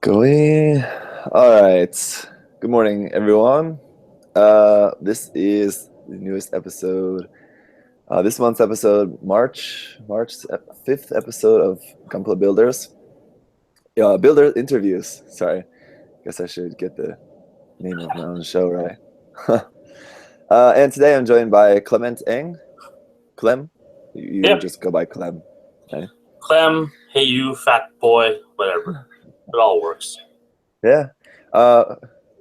Going. All right. Good morning, everyone. This is the newest episode. This month's episode, March 5th episode of Gunpla Builders. Builder interviews. Sorry, guess I should get the name of my own show right. And today I'm joined by Clement Eng. Clem, you Yep. just go by Clem. Okay? Clem, hey you, fat boy, whatever. It all works. Yeah.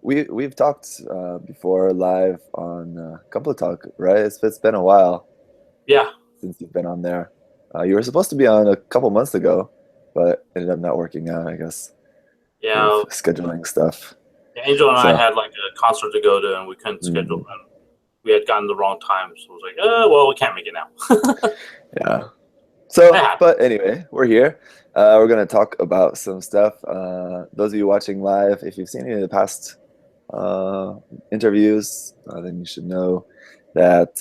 We've talked before live on Gunpla Talk, right? It's been a while Yeah. since you've been on there. You were supposed to be on a couple months ago, but ended up not working out, I guess, with Yeah. scheduling stuff. Angel and I So, had like a concert to go to and we couldn't schedule mm, and we had gotten the wrong time, so I was like, well, we can't make it now. yeah. So, Yeah. but anyway, we're here. We're going to talk about some stuff. Those of you watching live, if you've seen any of the past interviews, then you should know that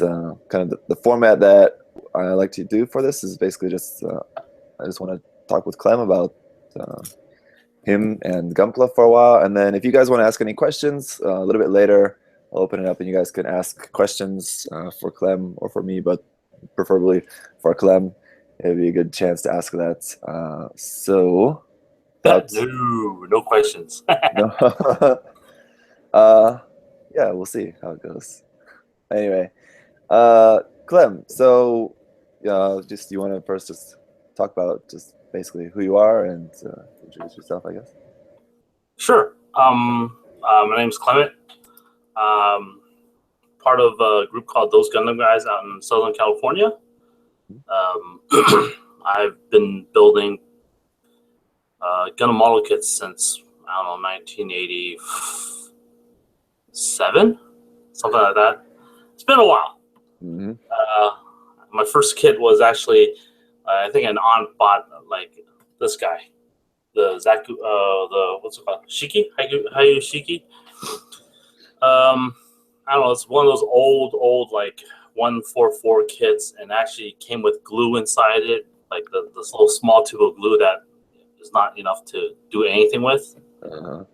kind of the format that I like to do for this is basically just I just want to talk with Clem about him and Gunpla for a while, and then if you guys want to ask any questions a little bit later, I'll open it up and you guys can ask questions for Clem or for me, but preferably for Clem. It'd be a good chance to ask that. So, but No questions. no. Yeah, we'll see how it goes. Anyway, Clem, so just you want to first just talk about just basically who you are and introduce yourself, I guess. Sure. My name's Clement. Part of a group called Those Gundam Guys out in Southern California. I've been building Gundam model kits since, I don't know, 1987, something like that. It's been a while. Mm-hmm. My first kit was actually, I think, an aunt bought like this guy, the what's it called, Shiki, Hayu Shiki. I don't know. It's one of those old like 144 kits, and actually came with glue inside it, like this little small tube of glue that is not enough to do anything with. Uh-huh.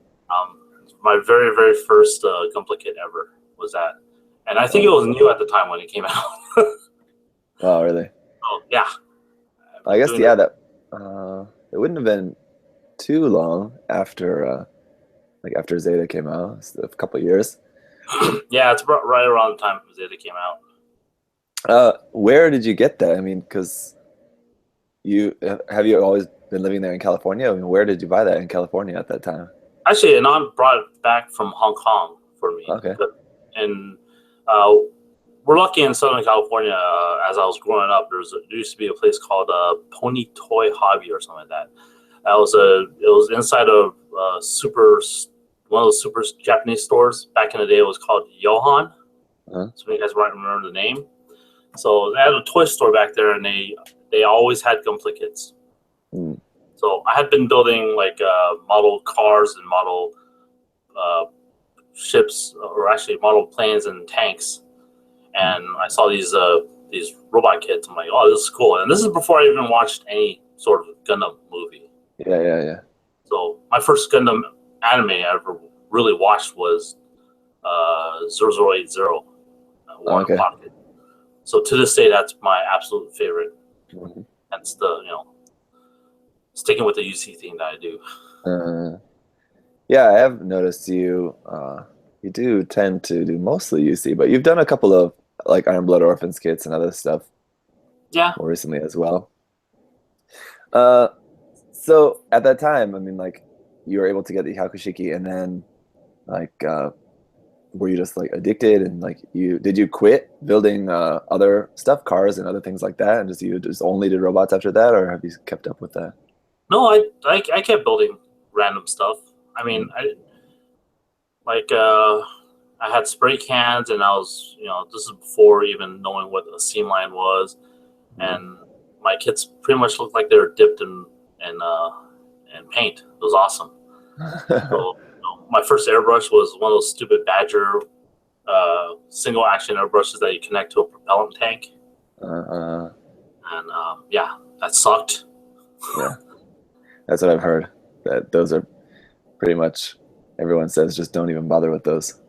My very first Gunpla kit ever was that, and I think it was new at the time when it came out. Oh, really? Oh yeah. I guess that it wouldn't have been too long after like after Zeta came out, it's a couple of years. Yeah, it's right around the time Zeta came out. Where did you get that? I mean, because you always been living there in California? I mean, where did you buy that in California at that time? Actually, an aunt brought it back from Hong Kong for me. Okay. And we're lucky in Southern California. As I was growing up, there used to be a place called Pony Toy Hobby or something like that. It was inside of one of those super Japanese stores. Back in the day, it was called Johan. Uh-huh. So you guys might remember the name. So they had a toy store back there, and they always had Gunpla kits. Mm. So I had been building like model cars and model ships, or actually model planes and tanks. And I saw these robot kits. I'm like, oh, this is cool. And this is before I even watched any sort of Gundam movie. Yeah. So my first Gundam anime I ever really watched was 0080, War Okay. Pocket. So to this day, that's my absolute favorite. Mm-hmm. That's sticking with the UC theme that I do. Yeah, I have noticed you do tend to do mostly UC, but you've done a couple of like Iron Blood Orphans kits and other stuff Yeah. more recently as well. So at that time, I mean, like you were able to get the Hakushiki, and then like were you just like addicted, and like did you quit building other stuff, cars and other things like that, and you just only did robots after that, or have you kept up with that? No, I kept building random stuff. I mean, I had spray cans, and I was, this is before even knowing what a seam line was, and my kits pretty much looked like they were dipped in paint. It was awesome. So, my first airbrush was one of those stupid Badger single action airbrushes that you connect to a propellant tank, and that sucked. Yeah, that's what I've heard. That those are pretty much everyone says just don't even bother with those.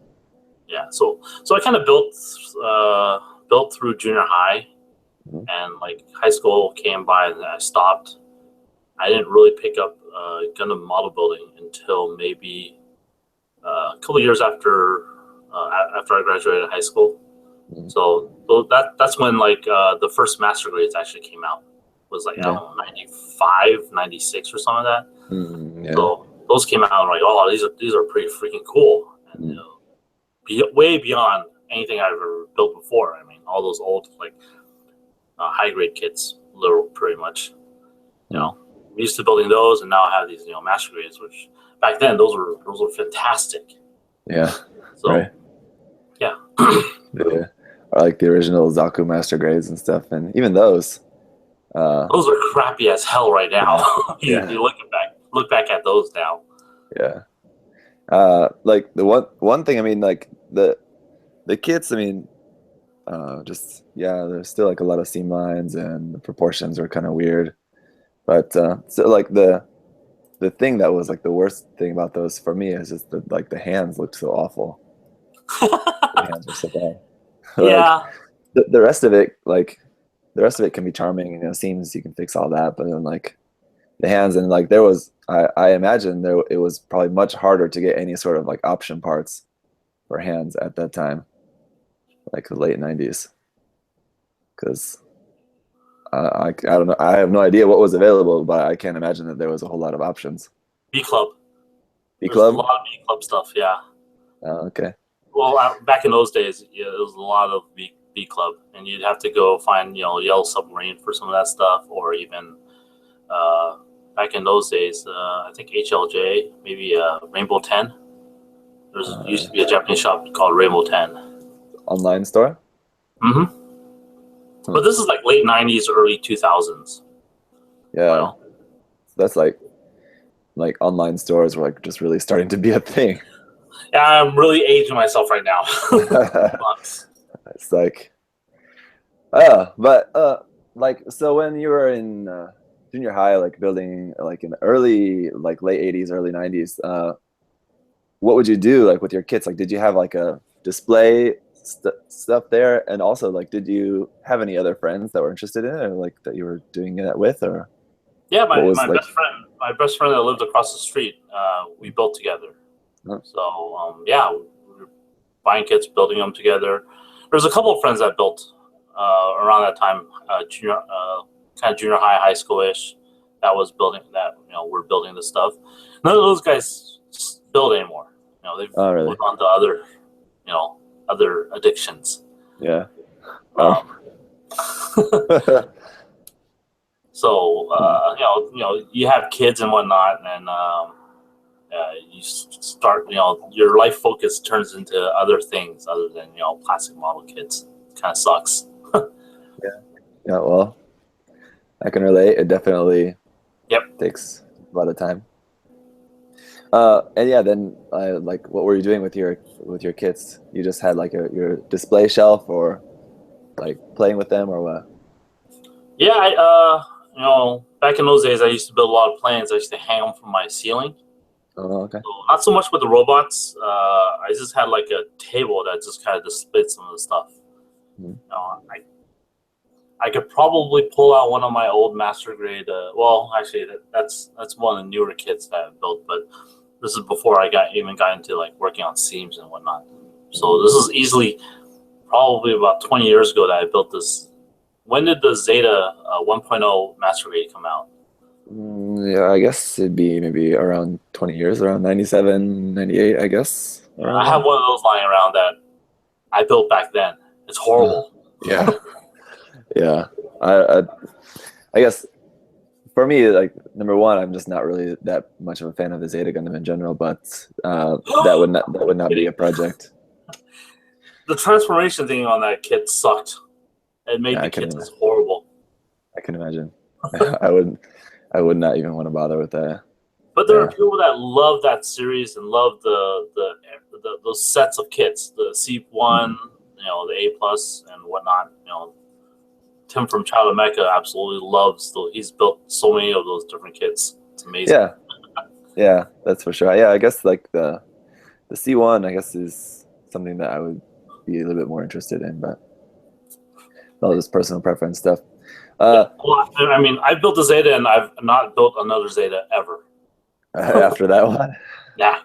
Yeah, so I kind of built through junior high, and like high school came by and I stopped. I didn't really pick up Gundam model building until maybe a couple years after I graduated high school. So that's when like the first master grades actually came out. It was like I don't know, 95, 96 or something like that. So those came out and like, oh, these are pretty freaking cool, and you know, way beyond anything I've ever built before. I mean, all those old like high grade kits, literal pretty much. You know, I'm used to building those, and now I have these master grades, which back then those were fantastic. Yeah. So right. yeah. Yeah. Or like the original Zaku master grades and stuff, and even those. Those are crappy as hell right now. Yeah. You look back at those now. Yeah. Like the one thing, I mean, like the kits, I mean, there's still like a lot of seam lines and the proportions are kind of weird. But so like the thing that was like the worst thing about those for me is just that like the hands looked so awful. The hands were so bad. Yeah. Like, the rest of it, like the rest of it can be charming, seams, you can fix all that, but then like the hands, and like there was I imagine it was probably much harder to get any sort of like option parts for hands at that time, like the late 90s, because I don't know, I have no idea what was available, but I can't imagine that there was a whole lot of options. B Club. B Club? There's a lot of B Club stuff, yeah. Oh, okay. Well, back in those days, it was a lot of B Club, and you'd have to go find Yellow Submarine for some of that stuff, or even back in those days, I think HLJ, maybe Rainbow 10. There used to be a Japanese shop called Rainbow 10. Online store? Mm-hmm. But this is like late 90s, early 2000s. Yeah. So that's like online stores were like just really starting to be a thing. Yeah, I'm really aging myself right now. It's like, like, so when you were in junior high, like building, like in the early, like late 80s, early 90s, what would you do like with your kits? Like, did you have like a display stuff there? And also, like, did you have any other friends that were interested in it, or like that you were doing that with, or? Yeah, my best friend that lived across the street, we built together. Oh. So we were buying kits, building them together. There's a couple of friends that built around that time, kind of junior high school-ish, that was building that. We're building this stuff. None of those guys build anymore. They've moved on to other addictions. Yeah. So you have kids and whatnot, and you start, your life focus turns into other things other than plastic model kits. It kind of sucks. Yeah. Well, I can relate. It definitely takes a lot of time. And yeah, then like, what were you doing with your kits? You just had like your display shelf, or like playing with them, or what? Yeah, back in those days, I used to build a lot of planes. I used to hang them from my ceiling. Oh, okay. So not so much with the robots. I just had like a table that just kind of displayed some of the stuff. I could probably pull out one of my old master grade. Well, actually, that's one of the newer kits that I built, but this is before I got into like working on seams and whatnot. So this is easily probably about 20 years ago that I built this. When did the Zeta 1.0 master grade come out? Yeah, I guess it'd be maybe around 20 years, around 97, 98, I guess. I have one of those lying around that I built back then. It's horrible. Yeah. Yeah. I guess for me, like, number one, I'm just not really that much of a fan of the Zeta Gundam in general, but that would not be a project. The transformation thing on that kit sucked. It made the kits horrible. I can imagine. I would not even want to bother with that. But there are people that love that series and love those sets of kits, the C1, the A+ and whatnot. Tim from Child of Mecha absolutely loves those. He's built so many of those different kits. It's amazing. Yeah. Yeah, that's for sure. Yeah, I guess like the C1, I guess, is something that I would be a little bit more interested in, but all this personal preference stuff. Yeah. Uh, Well, I mean, I've built a Zeta, and I've not built another Zeta ever. after that one, Yeah.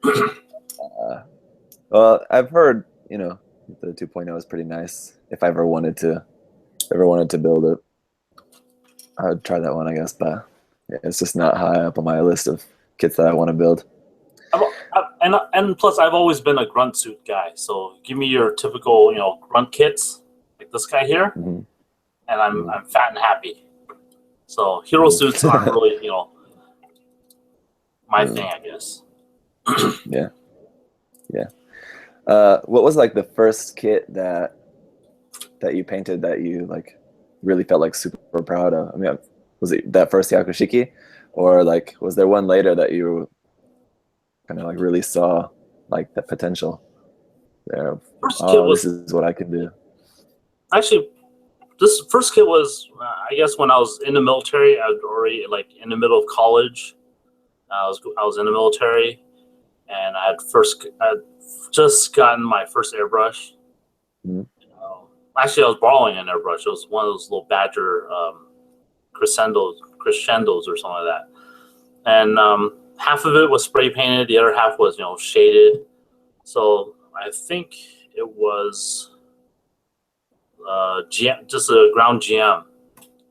uh, well, I've heard, the 2.0 is pretty nice. If I ever wanted to build it, I would try that one, I guess. But yeah, it's just not high up on my list of kits that I want to build. And plus, I've always been a grunt suit guy. So give me your typical, grunt kits like this guy here, Hmm. and I'm Hmm. I'm fat and happy. So hero suits aren't really, my thing, I guess. Yeah, yeah. What was like the first kit that you painted that you like really felt like super proud of? I mean, was it that first Yakushiki, or like was there one later that you kind of like really saw like the potential there of, First kit oh, this was is what I can do? actually this first kit was, I guess, when I was in the military. I was already like in the middle of college. I was in the military, and I had just gotten my first airbrush. Mhm. Actually, I was borrowing an airbrush. It was one of those little Badger crescendos or something like that. And half of it was spray painted, the other half was shaded. So I think it was GM, just a ground GM.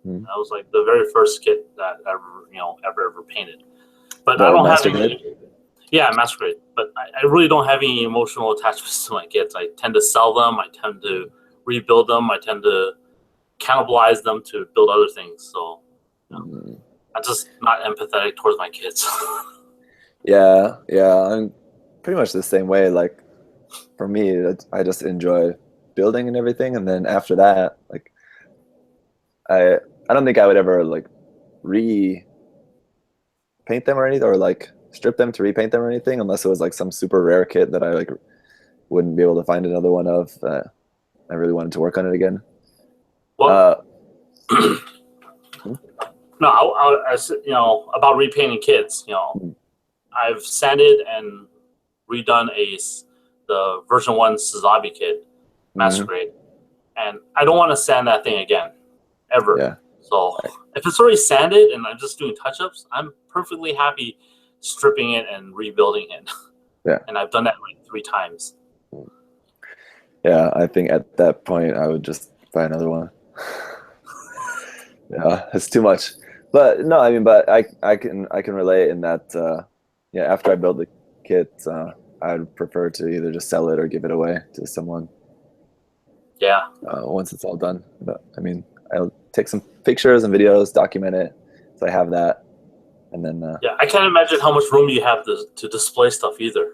Mhm. That was like the very first kit that ever painted. But I The don't have master any. grade. Yeah, Masquerade. But I really don't have any emotional attachments to my kits. I tend to sell them. I tend to rebuild them. I tend to cannibalize them to build other things. So Mhm. I'm just not empathetic towards my kids. Yeah, yeah, I'm pretty much the same way. Like for me, I just enjoy building and everything, and then after that, like I I don't think I would ever like repaint them or anything, or like strip them to repaint them or anything, unless it was like some super rare kit that I like wouldn't be able to find another one of. I really wanted to work on it again. Well, Uh, no, about repainting kits. I've sanded and redone the version 1 Suzabi kit, mm-hmm. Masquerade, and I don't want to sand that thing again, ever. Yeah, So if it's already sanded and I'm just doing touch-ups, I'm perfectly happy stripping it and rebuilding it. yeah, And I've done that like 3 times. yeah. I think at that point I would just buy another one. Yeah, it's too much. But no, I mean, but I can relate in that. Yeah, after I build the kit, I'd prefer to either just sell it or give it away to someone Yeah. once it's all done. But I mean, I'll take some pictures and videos, document it, so I have that, and then Yeah, I can't imagine how much room you have to display stuff either.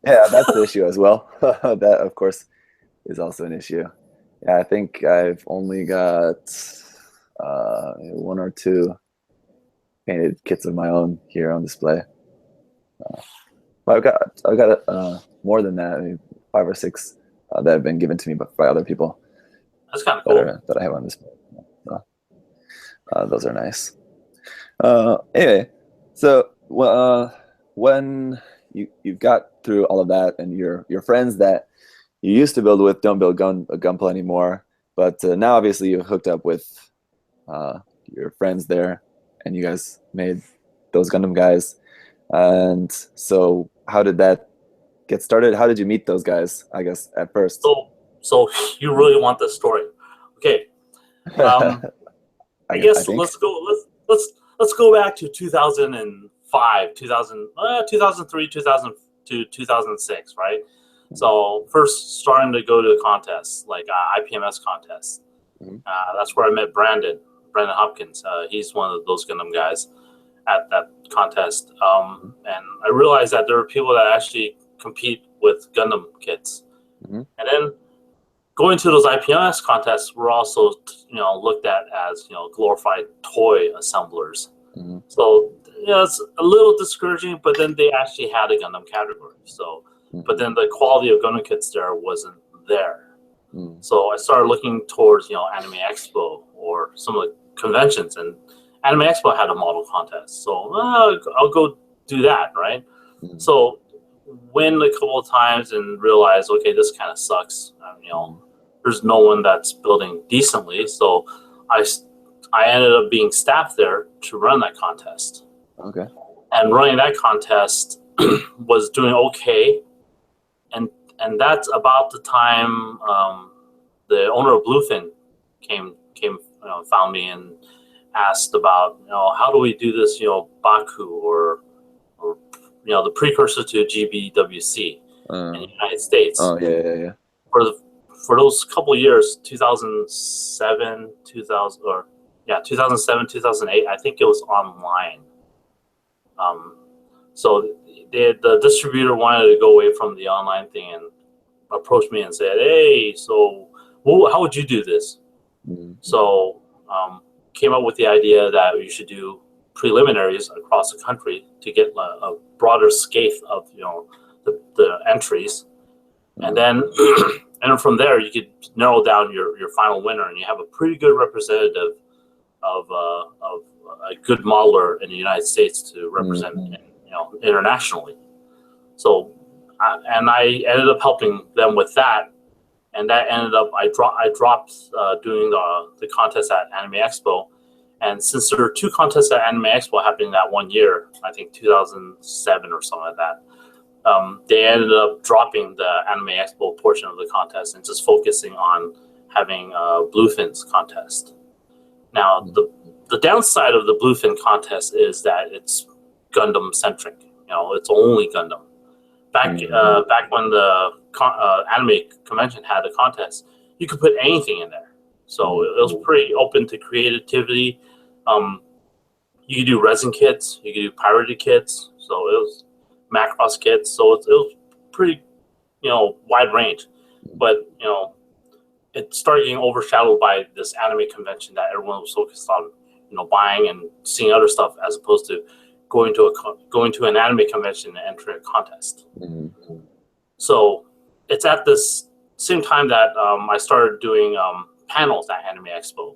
yeah, that's the issue as well. That of course is also an issue. Yeah, I think I've only got one or two painted kits of my own here on display. But I've got more than that. I mean, 5 or 6 that have been given to me by other people That's kind of cool. that I have on display. So, those are nice. Anyway, so when you've got through all of that, and your friends that you used to build with don't build Gunpla anymore, but now obviously you've hooked up with your friends there, and you guys made Those Gundam Guys. And so, how did that get started? How did you meet those guys? I guess at first. So you really want this story? Okay. I I guess think. let's go back to 2005, 2003, 2000 to 2006, right? So first starting to go to contests like IPMS contests. Mm-hmm. That's where I met Brandon Hopkins. He's one of those Gundam guys at that contest, and I realized that there are people that actually compete with Gundam kits, Mm-hmm. and then going to those IPMS contests were also looked at as glorified toy assemblers. Mm-hmm. So it's a little discouraging, but then they actually had a Gundam category. So, but then the quality of Gundam kits there wasn't there. So I started looking towards Anime Expo or some of the conventions, and Anime Expo had a model contest, so I'll go do that, right? Mhm. So win a couple of times and realize, okay, this kind of sucks. There's no one that's building decently, so I ended up being staffed there to run that contest. Okay. And running that contest was doing okay, and that's about the time the owner of Bluefin came found me and asked about, how do we do this, Baku or the precursor to GBWC in the United States. Oh yeah. For those couple of years, 2007, 2008, I think it was online. So the distributor wanted to go away from the online thing and approached me and said, "Hey, so how would you do this?" Mm-hmm. So came up with the idea that we should do preliminaries across the country to get a broader scathe of the entries, and then and from there you could narrow down your final winner, and you have a pretty good representative of a good modeler in the United States to represent internationally. So I ended up helping them with that, and that ended up I dropped doing the contest at Anime Expo. And since there were two contests at Anime Expo happening that one year, I think 2007 or something like that, they ended up dropping the Anime Expo portion of the contest and just focusing on having Bluefin's contest. Now, the downside of the Bluefin contest is that it's Gundam centric. It's only Gundam. Back when the anime convention had a contest, you could put anything in there. So it was pretty open to creativity. You could do resin kits, you could do pirated kits, so it was Macross kits. So it was pretty, wide range. But it started getting overshadowed by this anime convention that everyone was focused on, buying and seeing other stuff as opposed to going to an anime convention and entering a contest. Mm-hmm. So it's at this same time that I started doing panels at Anime Expo,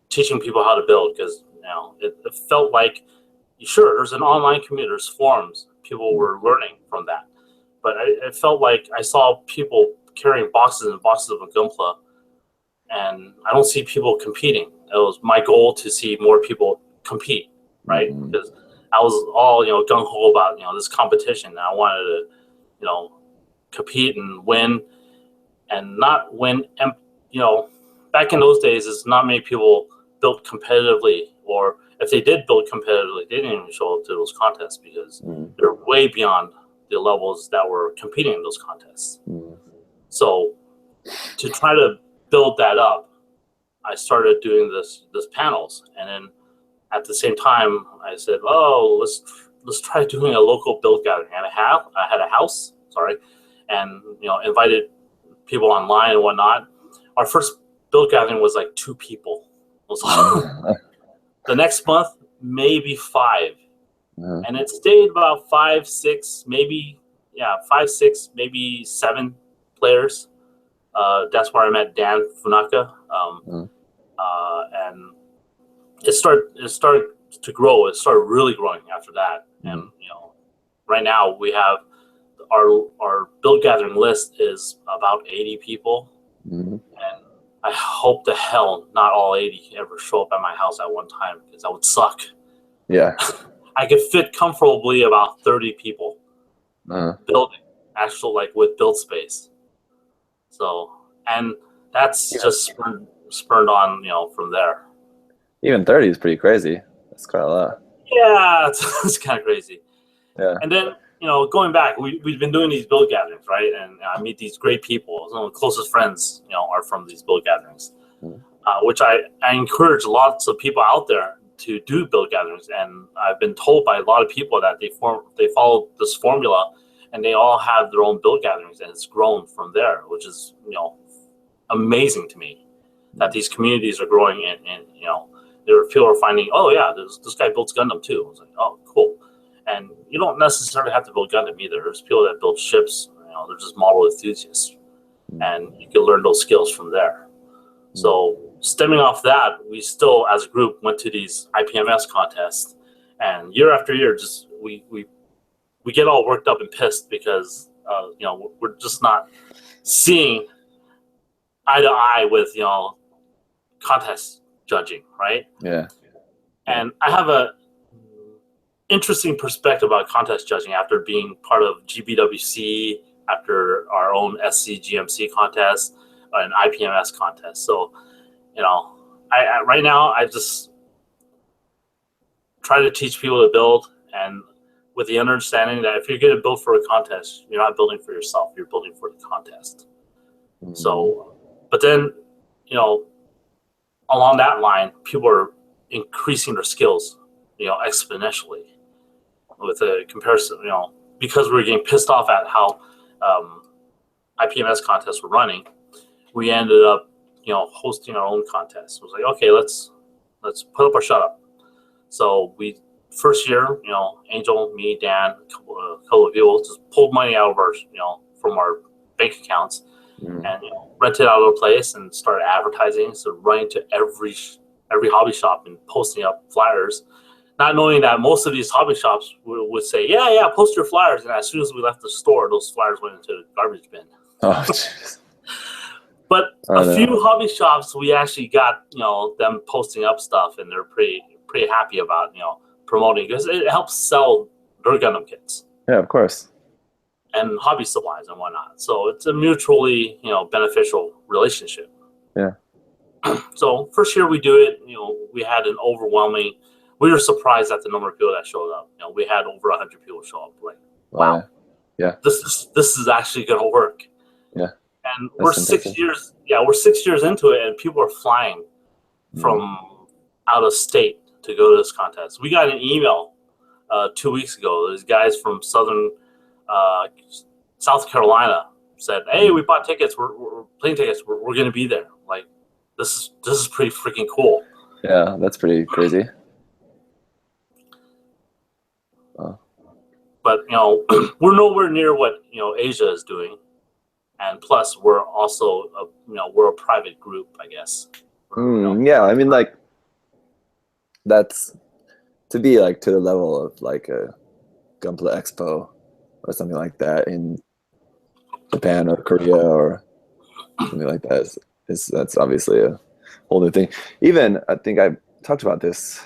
teaching people how to build, because it felt like, sure, there's an online community, there's forums, people were learning from that, but it felt like I saw people carrying boxes and boxes of Gunpla, and I don't see people competing. It was my goal to see more people compete, right? Mm-hmm. Because I was all gung-ho about this competition, and I wanted to compete and win, and not win. And back in those days, it's not many people built competitively, or if they did build competitively, they didn't even show up to those contests because they're way beyond the levels that were competing in those contests. So to try to build that up, I started doing this panels, and then at the same time, I said, "Oh, let's try doing a local build gathering." And I had a house, and invited people online and whatnot. Our first build gathering was like 2 people. The next month, maybe 5, and it stayed about 5, 6, maybe 7 players. That's where I met Dan Funaka, and it started to grow. It started really growing after that, and right now we have our build gathering list is about 80 people, and I hope to hell not all 80 ever show up at my house at one time, because that would suck. Yeah. I could fit comfortably about 30 people building, actual with build space. So, and that's just spurned on, from there. Even 30 is pretty crazy. That's quite a lot. Yeah, it's kind of crazy. Yeah. And then, going back, we've been doing these build gatherings, right? And I meet these great people. Some of the closest friends, are from these build gatherings, which I encourage lots of people out there to do build gatherings. And I've been told by a lot of people that they follow this formula, and they all have their own build gatherings, and it's grown from there, which is, amazing to me that these communities are growing, and people are finding, oh yeah, this guy builds Gundam too. I was like, oh, cool. And you don't necessarily have to build Gundam either. There's people that build ships. They're just model enthusiasts, and you can learn those skills from there. So stemming off that, we still, as a group, went to these IPMS contests, and year after year, just we get all worked up and pissed because we're just not seeing eye to eye with contest judging, right? Yeah. And I have a interesting perspective about contest judging after being part of GBWC, after our own SCGMC contest, and IPMS contest. So, I right now I just try to teach people to build, and with the understanding that if you're going to build for a contest, you're not building for yourself, you're building for the contest. Mm-hmm. So, but then, along that line, people are increasing their skills, exponentially with a comparison, because we were getting pissed off at how IPMS contests were running. We ended up, hosting our own contest. It was like, okay, let's put up or shut up. So we first year, Angel, me, Dan, a couple of people just pulled money out of our, from our bank accounts, and rented out a place and started advertising. So running to every hobby shop and posting up flyers, not knowing that most of these hobby shops would say, yeah, post your flyers. And as soon as we left the store, those flyers went into the garbage bin. Oh, jeez. But a few hobby shops, we actually got, them posting up stuff, and they're pretty happy about, promoting, because it helps sell their Gundam kits. Yeah, of course. And hobby supplies and whatnot. So it's a mutually, beneficial relationship. Yeah. So first year we do it, we had an overwhelming. We were surprised at the number of people that showed up. We had over 100 people show up. Like, wow, yeah, this is actually going to work. Yeah. And we're 6 years. Yeah, we're 6 years into it, and people are flying from out of state to go to this contest. We got an email 2 weeks ago. These guys from South Carolina said, "Hey, we bought tickets. We're plane tickets. We're going to be there." Like, this is pretty freaking cool. Yeah, that's pretty crazy. But we're nowhere near what Asia is doing, and plus we're also we're a private group, I guess. Yeah, I mean, like, that's to be like to the level of like a Gunpla Expo or something like that in Japan or Korea or something like that. That's obviously a whole new thing. Even I think I talked about this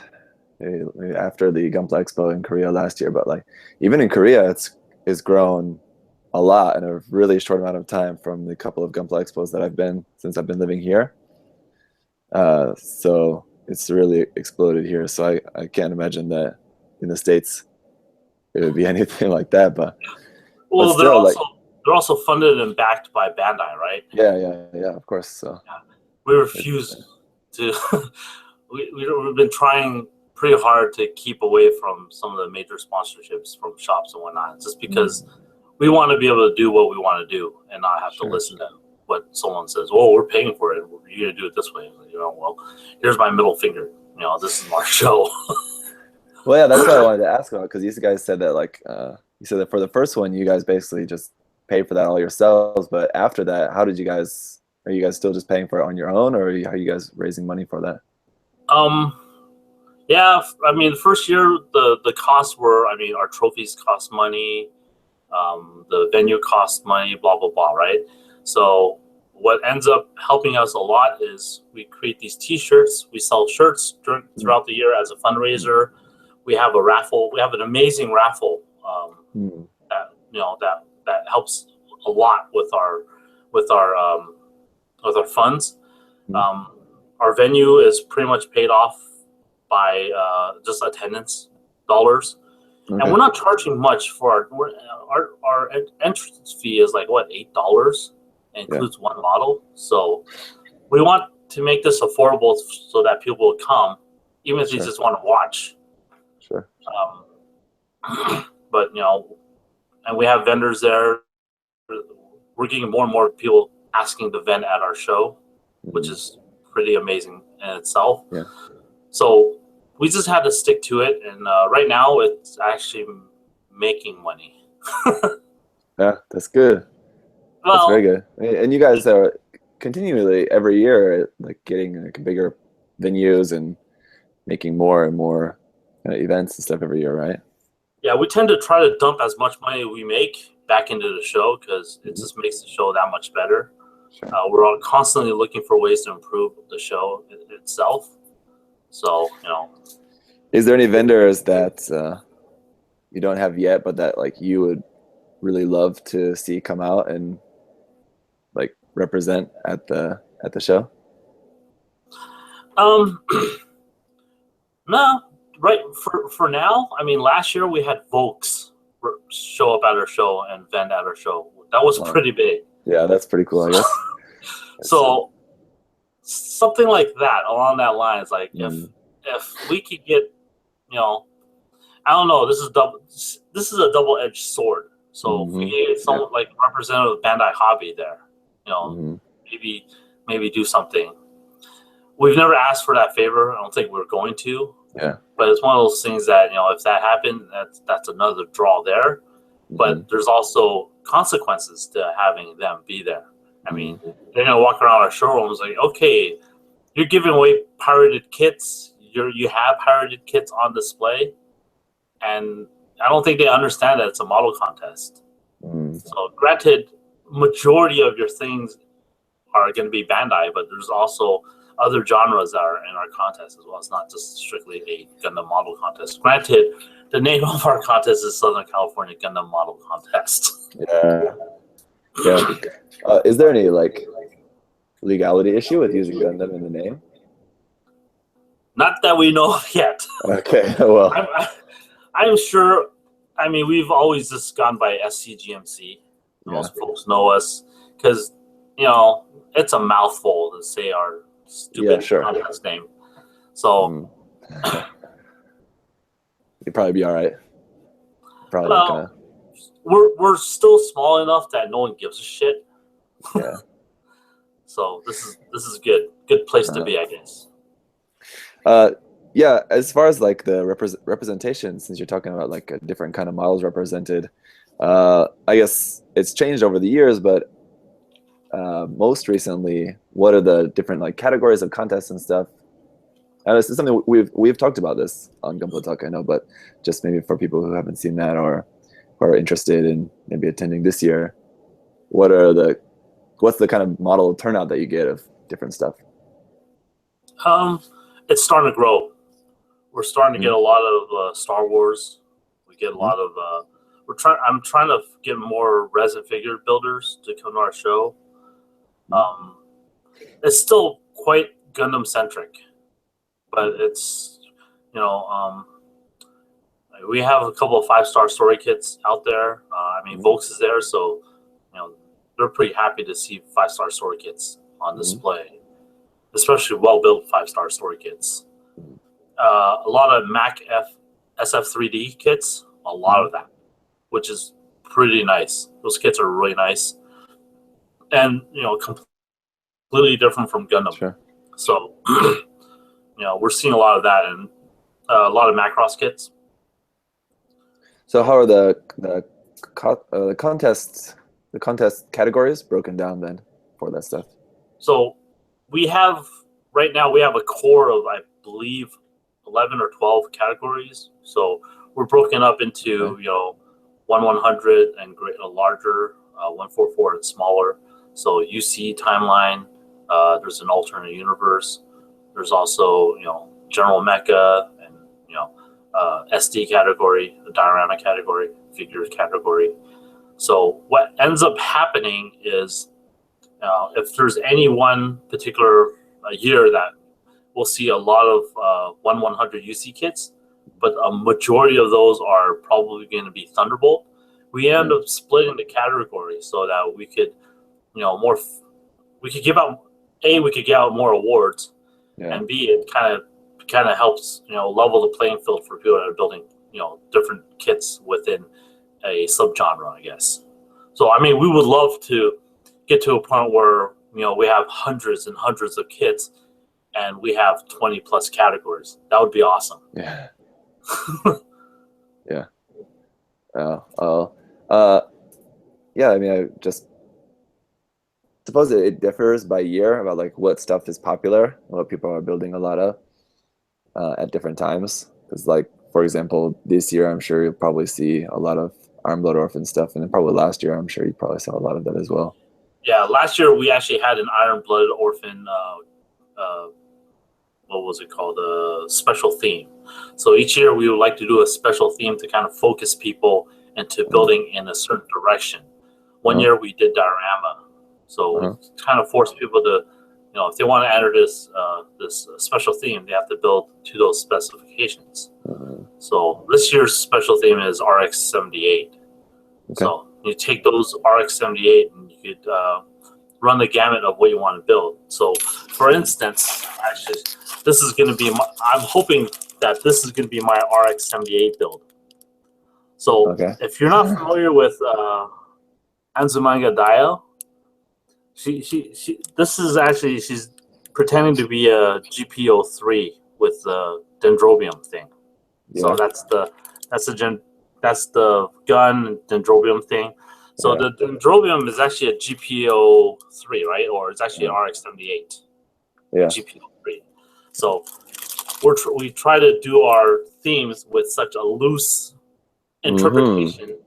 maybe after the Gunpla Expo in Korea last year, but like even in Korea, it's grown a lot in a really short amount of time from the couple of Gunpla Expos that I've been since I've been living here. So it's really exploded here. So I can't imagine that in the States it would be anything like that. But well, but they're also funded and backed by Bandai, right? Yeah, of course. So we refuse to. We've been trying pretty hard to keep away from some of the major sponsorships from shops and whatnot, just because we want to be able to do what we want to do and not have to listen to what someone says. "Oh, we're paying for it. You're gonna do it this way." Well, here's my middle finger. This is our show. Well, yeah, that's what I wanted to ask about, because these guys said that, like, you said that for the first one, you guys basically just paid for that all yourselves. But after that, how did you guys? Are you guys still just paying for it on your own, or are you guys raising money for that? Yeah, I mean, the first year the costs were, I mean, our trophies cost money, the venue cost money, blah blah blah, right? So what ends up helping us a lot is we create these T-shirts. We sell shirts throughout the year as a fundraiser. We have a raffle. We have an amazing raffle that helps a lot with our funds. Our venue is pretty much paid off by just attendance dollars, and we're not charging much for our entrance fee is like what, $8, includes one model. So we want to make this affordable so that people will come, even if they just want to watch. Sure. But and we have vendors there. We're getting more and more people asking to vend at our show, which is pretty amazing in itself. Yeah. So we just had to stick to it, and right now it's actually making money. Yeah, that's good. Well, that's very good. And you guys continually every year, like getting like bigger venues and making more and more events and stuff every year, right? Yeah, we tend to try to dump as much money we make back into the show because it Mhm. just makes the show that much better. Sure. We're all constantly looking for ways to improve the show itself. So, Is there any vendors that you don't have yet, but that like you would really love to see come out and like represent at the show? um, no, right for now. I mean, last year we had Volks show up at our show and vend at our show. That was pretty big. Yeah, that's pretty cool, I guess. So something like that along that lines, like if we could get, I don't know, this is a double-edged sword. So if we get someone like representative of Bandai Hobby there, maybe do something. We've never asked for that favor. I don't think we're going to. Yeah. But it's one of those things that, if that happened, that's another draw there. But there's also consequences to having them be there. I mean, they're gonna walk around our showrooms like, okay, you're giving away pirated kits. You have pirated kits on display, and I don't think they understand that it's a model contest. So, granted, majority of your things are going to be Bandai, but there's also other genres that are in our contest as well. It's not just strictly a Gundam model contest. Granted, the name of our contest is Southern California Gundam Model Contest. Yeah. Is there any like legality issue with using Gundam in the name? Not that we know of yet. Okay, well, I'm sure. I mean, we've always just gone by SCGMC. Most folks know us because, it's a mouthful to say our stupid contest name. So you'd probably be all right. Probably not gonna. We're still small enough that no one gives a shit. Yeah. So this is good place to be, I guess. Yeah, as far as like the representation, since you're talking about like a different kind of models represented, I guess it's changed over the years, but most recently, what are the different like categories of contests and stuff? And this is something we've talked about this on Gunpla Talk, I know, but just maybe for people who haven't seen that or are interested in maybe attending this year, what's the kind of model turnout that you get of different stuff? It's starting to grow. We're starting to get a lot of Star Wars. We get a lot of. I'm trying to get more resin figure builders to come to our show. It's still quite Gundam centric, but it's we have a couple of 5-star story kits out there. I mean, Volks is there, so they're pretty happy to see 5-star story kits on display, especially well-built 5-star story kits. A lot of Mac SF3D kits, a lot of that, which is pretty nice. Those kits are really nice, and completely different from Gundam. Sure. So we're seeing a lot of that and a lot of Macross kits. So how are the contest categories broken down then for that stuff? So right now we have a core of, I believe, 11 or 12 categories. So we're broken up into 1/100 and larger, 144 and smaller. So UC timeline. There's an alternate universe. There's also general mecha and SD category, the diorama category, figures category. So what ends up happening is if there's any one particular year that we'll see a lot of 1/100 UC kits, but a majority of those are probably going to be Thunderbolt. We end up splitting the category so that we could, we could give out more awards, and B, it kind of helps level the playing field for people that are building different kits within a subgenre, I guess. So I mean, we would love to get to a point where we have hundreds and hundreds of kits, and we have 20 plus categories. That would be awesome. Yeah. Yeah. I mean, I just to suppose it differs by year about like what stuff is popular, what people are building a lot of at different times. Because like, for example, this year I'm sure you'll probably see a lot of Iron Blood Orphan stuff, and then probably last year I'm sure you probably saw a lot of that as well. Yeah, last year we actually had an Iron Blood Orphan. What was it called? A special theme. So each year we would like to do a special theme to kind of focus people into building in a certain direction. One year we did diorama, so we kind of forced people to, if they want to enter this special theme, they have to build to those specifications. So this year's special theme is RX-78. Okay. So you take those RX-78 and you could run the gamut of what you want to build. So, for instance, actually, this is going to be. I'm hoping that this is going to be my RX-78 build. So, if you're not familiar with Azumanga Daioh, this is actually she's pretending to be a GPO3 with the dendrobium thing. Yeah. So that's the gun dendrobium thing. So the dendrobium is actually a GPO3, right? Or it's actually an RX-78. Yeah. GPO3. So we try to do our themes with such a loose interpretation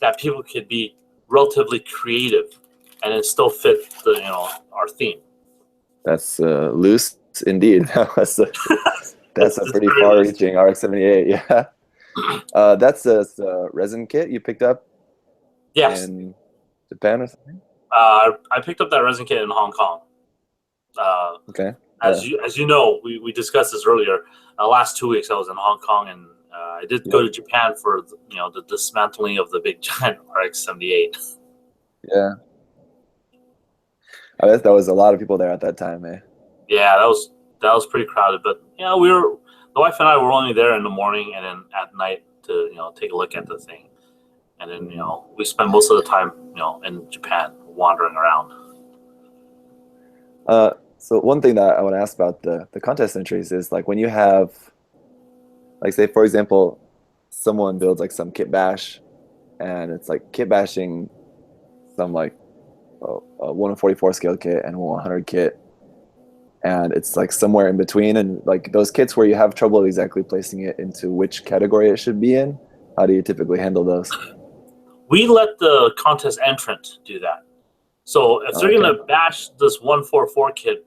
that people could be relatively creative and it still fit the our theme. That's loose indeed. that's a pretty far-reaching RX-78. Yeah. That's a resin kit you picked up. Yes. In Japan or something? I picked up that resin kit in Hong Kong. Okay. As you know, we discussed this earlier. Last 2 weeks I was in Hong Kong, and I did go to Japan for the dismantling of the big giant RX-78. Yeah. I bet that was a lot of people there at that time, eh? Yeah, that was pretty crowded, but the wife and I were only there in the morning and then at night to take a look at the thing. And then, we spend most of the time, in Japan wandering around. So one thing that I want to ask about the contest entries is like when you have, like say, for example, someone builds like some kit bash and it's like kit bashing some like a 1 in 44 scale kit and 100 kit. And it's like somewhere in between. And like those kits where you have trouble exactly placing it into which category it should be in, how do you typically handle those? We let the contest entrant do that. So if they're going to bash this 144 kit,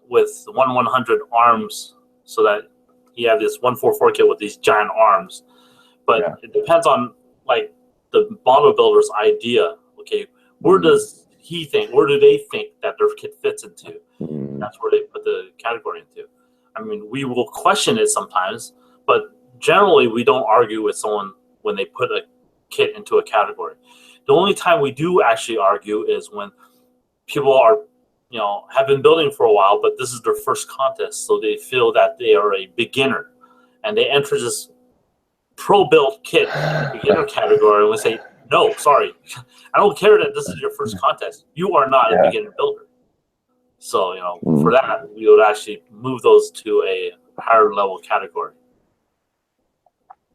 with 1/100 arms, so that you have this 144 kit with these giant arms, but it depends on like the model builder's idea. Okay, where does he think? Where do they think that their kit fits into? That's where they put the category into. I mean, we will question it sometimes, but generally we don't argue with someone when they put a kit into a category. The only time we do actually argue is when people are, have been building for a while, but this is their first contest, so they feel that they are a beginner, and they enter this pro-built kit beginner category, and we say, no, sorry, I don't care that this is your first contest. You are not a beginner builder. So, for that, we would actually move those to a higher level category.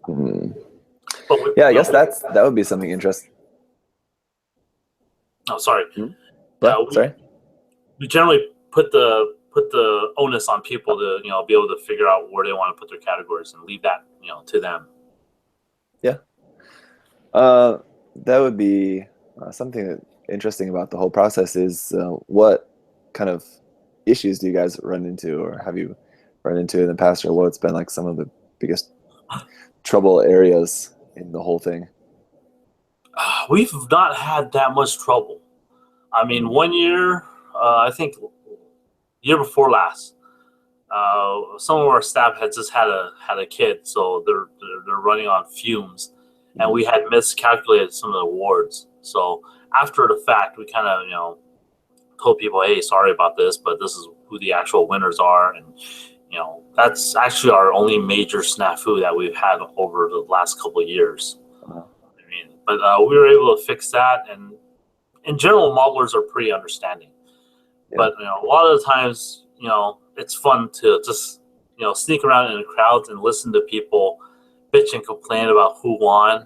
I guess that would be something interesting. Oh, sorry. Sorry. We generally put the onus on people to be able to figure out where they want to put their categories and leave that to them. Yeah. That would be something interesting about the whole process is what kind of issues do you guys run into, or have you run into in the past, or what's been like some of the biggest trouble areas in the whole thing? We've not had that much trouble. I mean, one year, I think year before last, some of our staff had just had a kid, so they're running on fumes, and we had miscalculated some of the awards. So after the fact, we kind of told people, hey, sorry about this, but this is who the actual winners are, and that's actually our only major snafu that we've had over the last couple of years. But we were able to fix that, and in general, modelers are pretty understanding. Yeah. But a lot of the times, it's fun to just sneak around in the crowds and listen to people bitch and complain about who won.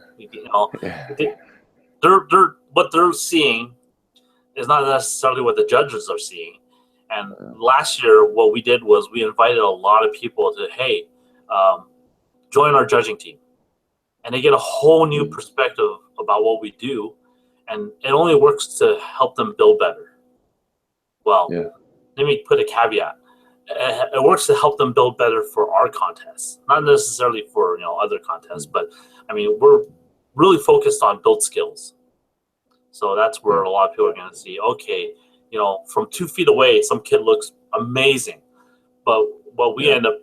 They're what they're seeing is not necessarily what the judges are seeing. And last year, what we did was we invited a lot of people to, hey, join our judging team. And they get a whole new perspective about what we do. And it only works to help them build better. Well, let me put a caveat. It works to help them build better for our contests, not necessarily for other contests. But I mean, we're really focused on build skills. So that's where a lot of people are going to see, okay, from 2 feet away, some kid looks amazing. But what we end up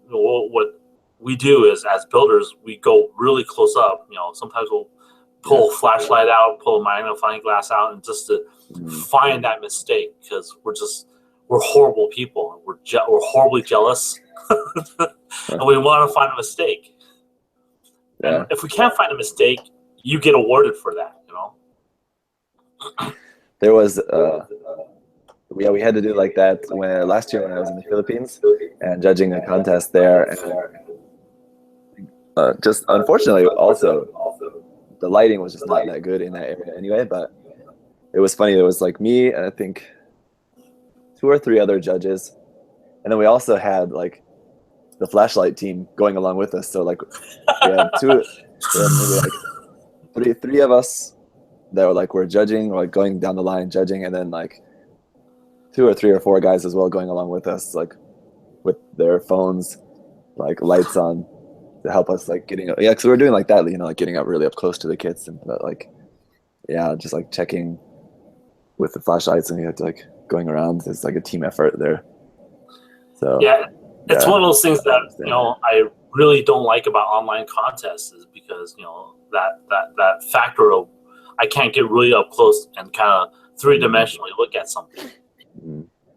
what we do is, as builders, we go really close up. Sometimes we'll pull a flashlight out, pull a magnifying glass out, and just to find that mistake, because we're horrible people. We're horribly jealous, and we want to find a mistake. And if we can't find a mistake, you get awarded for that. There was we had to do like that last year when I was in the Philippines and judging a contest there, and just unfortunately also the lighting was just not that good in that area anyway. But it was funny. It was like me and I think 2 or 3 other judges, and then we also had like the flashlight team going along with us. So like we had maybe like three of us that were like, we're judging, or like going down the line judging, and then like 2 or 3 or 4 guys as well going along with us, like with their phones, like lights on, to help us like getting up. Because we were doing like that, like getting up really up close to the kids, and like just like checking with the flashlights, and you have to like going around. It's like a team effort there. So it's one of those things that I really don't like about online contests, is because that factor of I can't get really up close and kind of 3-dimensionally look at something.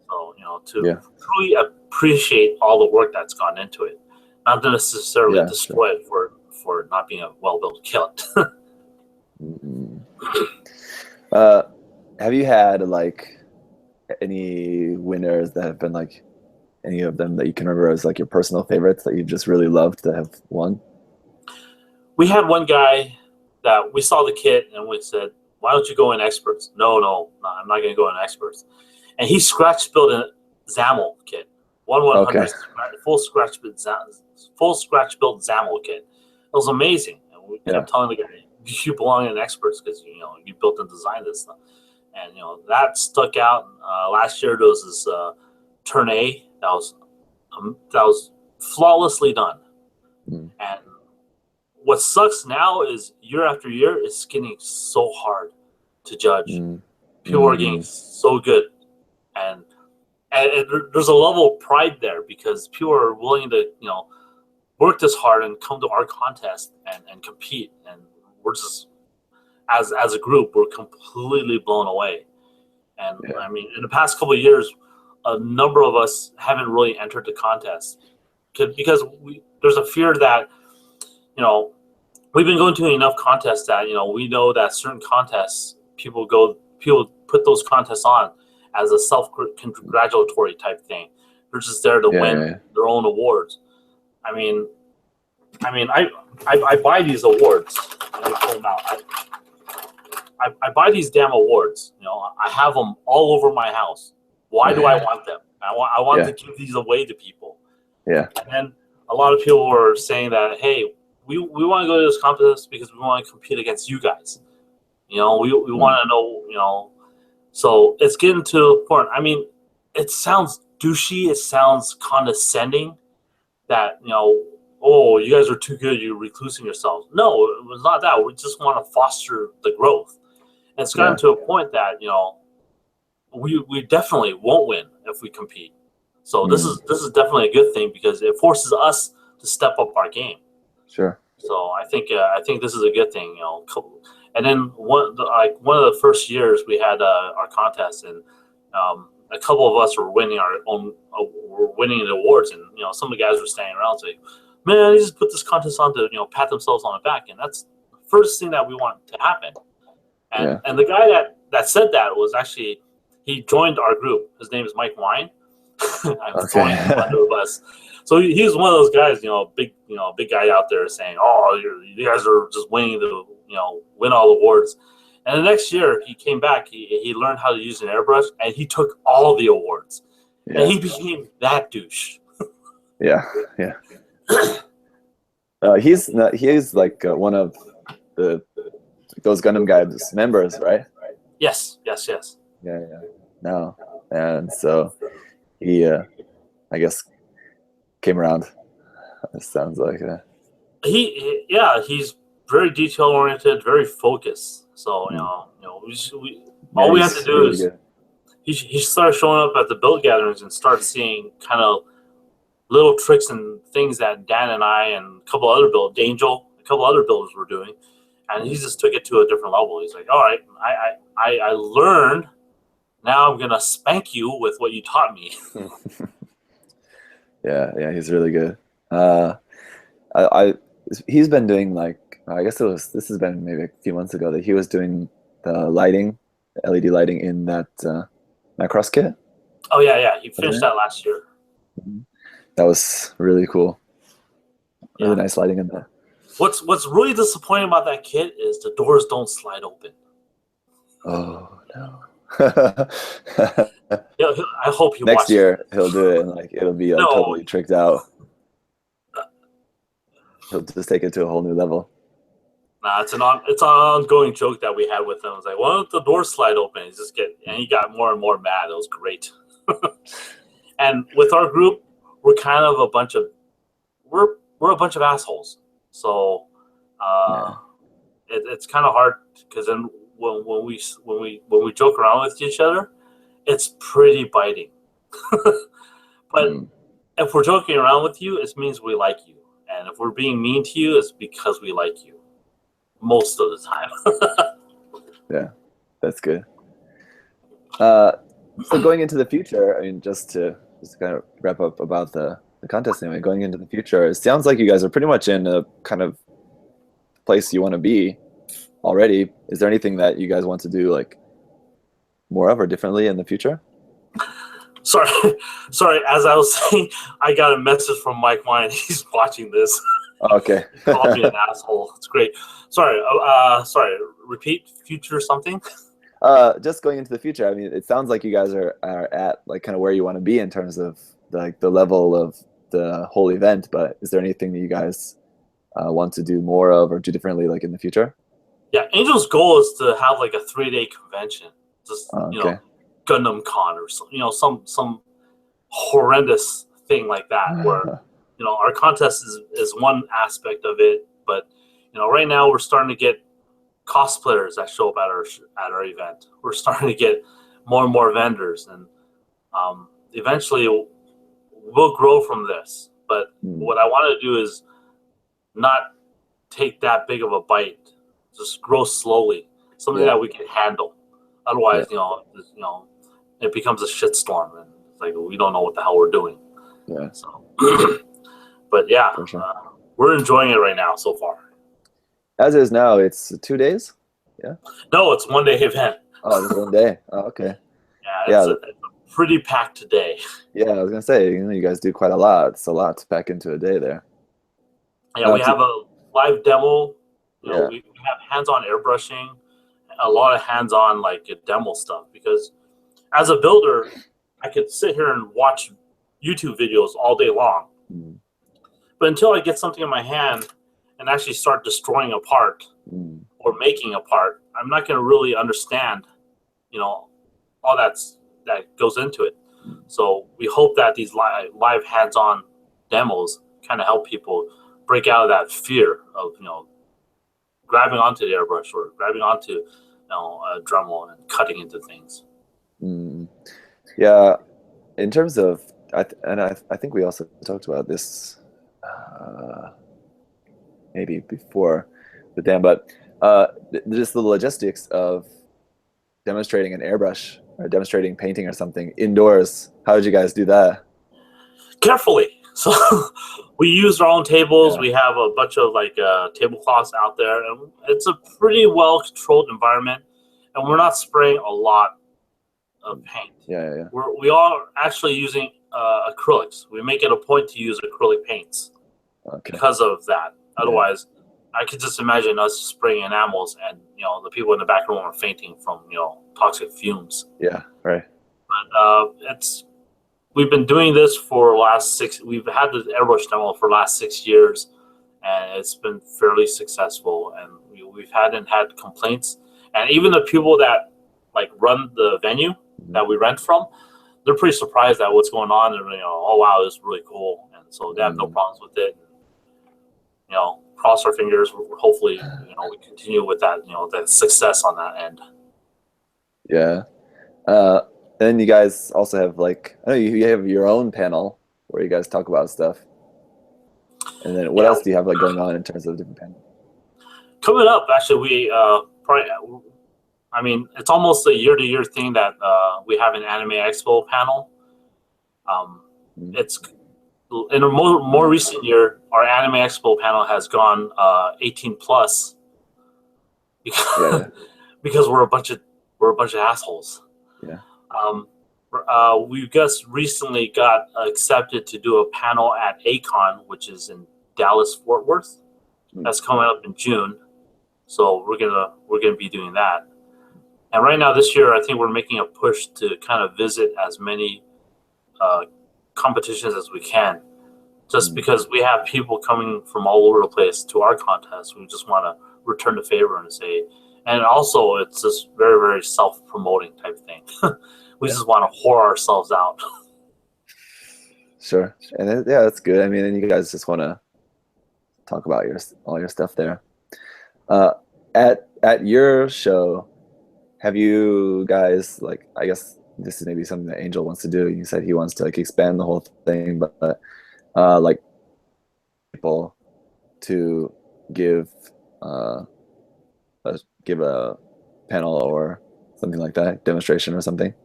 So to truly appreciate all the work that's gone into it, not to necessarily destroy it for not being a well-built kill. Have you had like any winners that have been like any of them that you can remember as like your personal favorites that you just really loved to have won? We had one guy that we saw the kit and we said, why don't you go in experts? No, I'm not going to go in experts. And he scratch built a XAML kit, 1/100 full scratch built XAML kit. It was amazing. And we kept telling the guy, you belong in experts because you built and designed this stuff. And that stuck out. Last year there was this turn A that was flawlessly done. And what sucks now is year after year, it's getting so hard to judge. People are getting so good, and there's a level of pride there because people are willing to work this hard and come to our contest and compete, and we're just as a group we're completely blown away. And I mean, in the past couple of years, a number of us haven't really entered the contest because there's a fear that we've been going to enough contests that we know that certain contests people put those contests on as a self-congratulatory type thing. They're just there to win their own awards. I mean, I buy these awards. Let me pull them out. I buy these damn awards. I have them all over my house. Why do I want them? I want to give these away to people. And then a lot of people were saying that, hey, we want to go to this contest because we want to compete against you guys. We want to know, so it's getting to the point. I mean, it sounds douchey. It sounds condescending that, oh, you guys are too good. You're reclusing yourselves. No, it was not that. We just want to foster the growth. And it's gotten to a point that, we definitely won't win if we compete. So this is definitely a good thing because it forces us to step up our game. Sure. So I think this is a good thing, And then one of the first years we had our contest, and a couple of us were winning the awards, and some of the guys were standing around saying, "Man, they just put this contest on to pat themselves on the back," and that's the first thing that we want to happen. And the guy that said that was actually he joined our group. His name is Mike Wine. I'm throwing him under the bus. So he's one of those guys, big guy out there saying, "Oh, you guys are just winning win all the awards." And the next year he came back. He learned how to use an airbrush, and he took all the awards. Yeah. And he became that douche. Yeah. He's like one of the Those Gundam Guys members, right? Yes. Yeah. No, and so he, I guess, came around. It sounds like He's very detail oriented, very focused. So all we have to do really is good. he started showing up at the build gatherings and start seeing kind of little tricks and things that Dan and I and a couple other builders were doing, and he just took it to a different level. He's like, all right, I learned. Now I'm gonna spank you with what you taught me. Yeah, he's really good. He's been doing, like, I guess this has been maybe a few months ago that he was doing the lighting, LED lighting in that Macross kit. Oh yeah, he finished that last year. That was really cool. Really Yeah. nice lighting in there. What's really disappointing about that kit is the doors don't slide open. Oh no. Yeah, I hope he Next watches. year he'll do it and like it'll be like totally tricked out. He'll just take it to a whole new level. Nah, it's an ongoing joke that we had with him. It's like, why don't the doors slide open? He got more and more mad. It was great. And with our group, we're kind of a bunch of assholes. So it's kind of hard because then when we joke around with each other, it's pretty biting. But if we're joking around with you, it means we like you. And if we're being mean to you, it's because we like you. Most of the time. Yeah, that's good. So going into the future, I mean, just to kind of wrap up about the contest anyway, going into the future, it sounds like you guys are pretty much in a kind of place you want to be already. Is there anything that you guys want to do like more of or differently in the future? Sorry. As I was saying, I got a message from Mike Wine. He's watching this. Okay. He called me an asshole. It's great. Sorry. Repeat. Future something. Just going into the future. I mean, it sounds like you guys are at like kind of where you want to be in terms of like the level of the whole event. But is there anything that you guys want to do more of or do differently, like in the future? Yeah, Angel's goal is to have like a 3-day convention. Just Gundam Con or some horrendous thing like that where our contest is one aspect of it, but right now we're starting to get cosplayers that show up at our event. We're starting to get more and more vendors, and eventually we'll grow from this. But what I want to do is not take that big of a bite. Just grow slowly, something that we can handle. Otherwise, it becomes a shitstorm, and it's like we don't know what the hell we're doing. Yeah. So, but yeah, sure. We're enjoying it right now so far. As is now, it's 2 days. Yeah. No, it's 1 day event. Oh, it's 1 day. Oh, okay. Yeah, it's a pretty packed day. Yeah, I was gonna say, you guys do quite a lot. It's a lot to pack into a day there. Yeah, we have a live demo. We have hands-on airbrushing, a lot of hands-on like demo stuff. Because as a builder, I could sit here and watch YouTube videos all day long, but until I get something in my hand and actually start destroying a part or making a part, I'm not going to really understand, all that goes into it. So we hope that these live hands-on demos kind of help people break out of that fear of grabbing onto the airbrush or grabbing onto a Dremel and cutting into things. Yeah, in terms of I think we also talked about this maybe before with Dan, but just the logistics of demonstrating an airbrush or demonstrating painting or something indoors. How did you guys do that? Carefully. So we used our own tables. We have a bunch of tablecloths out there, and it's a pretty well controlled environment. And we're not spraying a lot of paint. Yeah. We are actually using acrylics. We make it a point to use acrylic paints because of that. Otherwise, I could just imagine us spraying enamels, and the people in the back room are fainting from toxic fumes. Yeah, right. But we've been doing this for the last 6. We've had the airbrush demo for the last 6 years, and it's been fairly successful. And we hadn't had complaints. And even the people that run the venue that we rent from, they're pretty surprised at what's going on. And oh wow, this is really cool. And so they have no problems with it. Cross our fingers. Hopefully, we continue with that. That success on that end. Yeah. Then you guys also have I know you have your own panel where you guys talk about stuff. And then what else do you have going on in terms of different panels? Coming up, actually, we probably. I mean, it's almost a year-to-year thing that we have an Anime Expo panel. It's in a more recent year, our Anime Expo panel has gone 18 plus because we're a bunch of assholes. Yeah. We just recently got accepted to do a panel at ACON, which is in Dallas Fort Worth. That's coming up in June, so we're gonna be doing that. And right now, this year, I think we're making a push to kind of visit as many competitions as we can, just because we have people coming from all over the place to our contest. We just want to return the favor and say, and also it's just very, very self-promoting type thing. We just want to whore ourselves out. Sure. And that's good. I mean, and you guys just want to talk about all your stuff there. At your show, have you guys I guess this is maybe something that Angel wants to do. You said he wants to expand the whole thing, but people to give a panel or something like that, demonstration or something.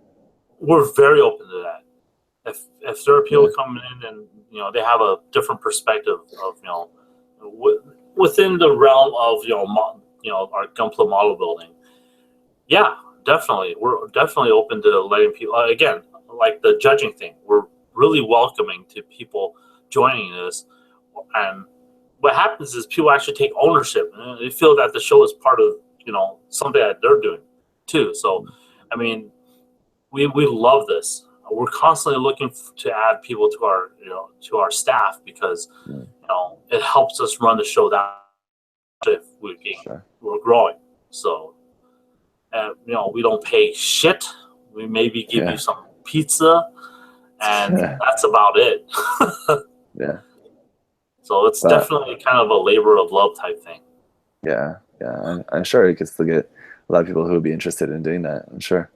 We're very open to that. If there are people coming in and they have a different perspective of within the realm of our Gunpla model building, yeah, definitely, we're definitely open to letting people again, like the judging thing. We're really welcoming to people joining this, and what happens is people actually take ownership and they feel that the show is part of something that they're doing too. So, I mean, we love this. We're constantly looking to add people to our staff because it helps us run the show down if we're growing. So, we don't pay shit. We maybe give you some pizza, and that's about it. Yeah. So it's definitely kind of a labor of love type thing. Yeah. I'm sure you could still get a lot of people who would be interested in doing that. I'm sure.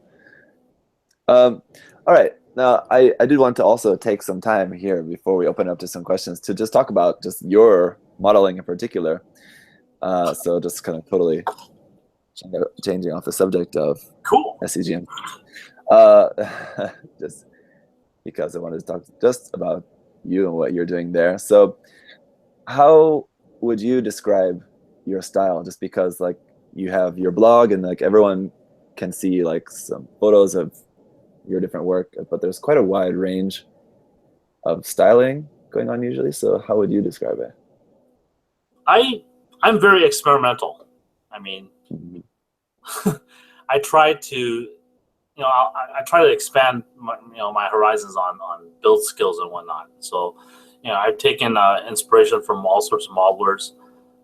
All right. Now, I did want to also take some time here before we open up to some questions to just talk about just your modeling in particular. So just kind of totally changing off the subject of SCGM. Just because I wanted to talk just about you and what you're doing there. So how would you describe your style? Just because you have your blog and everyone can see some photos of your different work, but there's quite a wide range of styling going on usually. So how would you describe it? I'm very experimental. I mean, I try to I try to expand my horizons on build skills and whatnot. So I've taken inspiration from all sorts of modelers,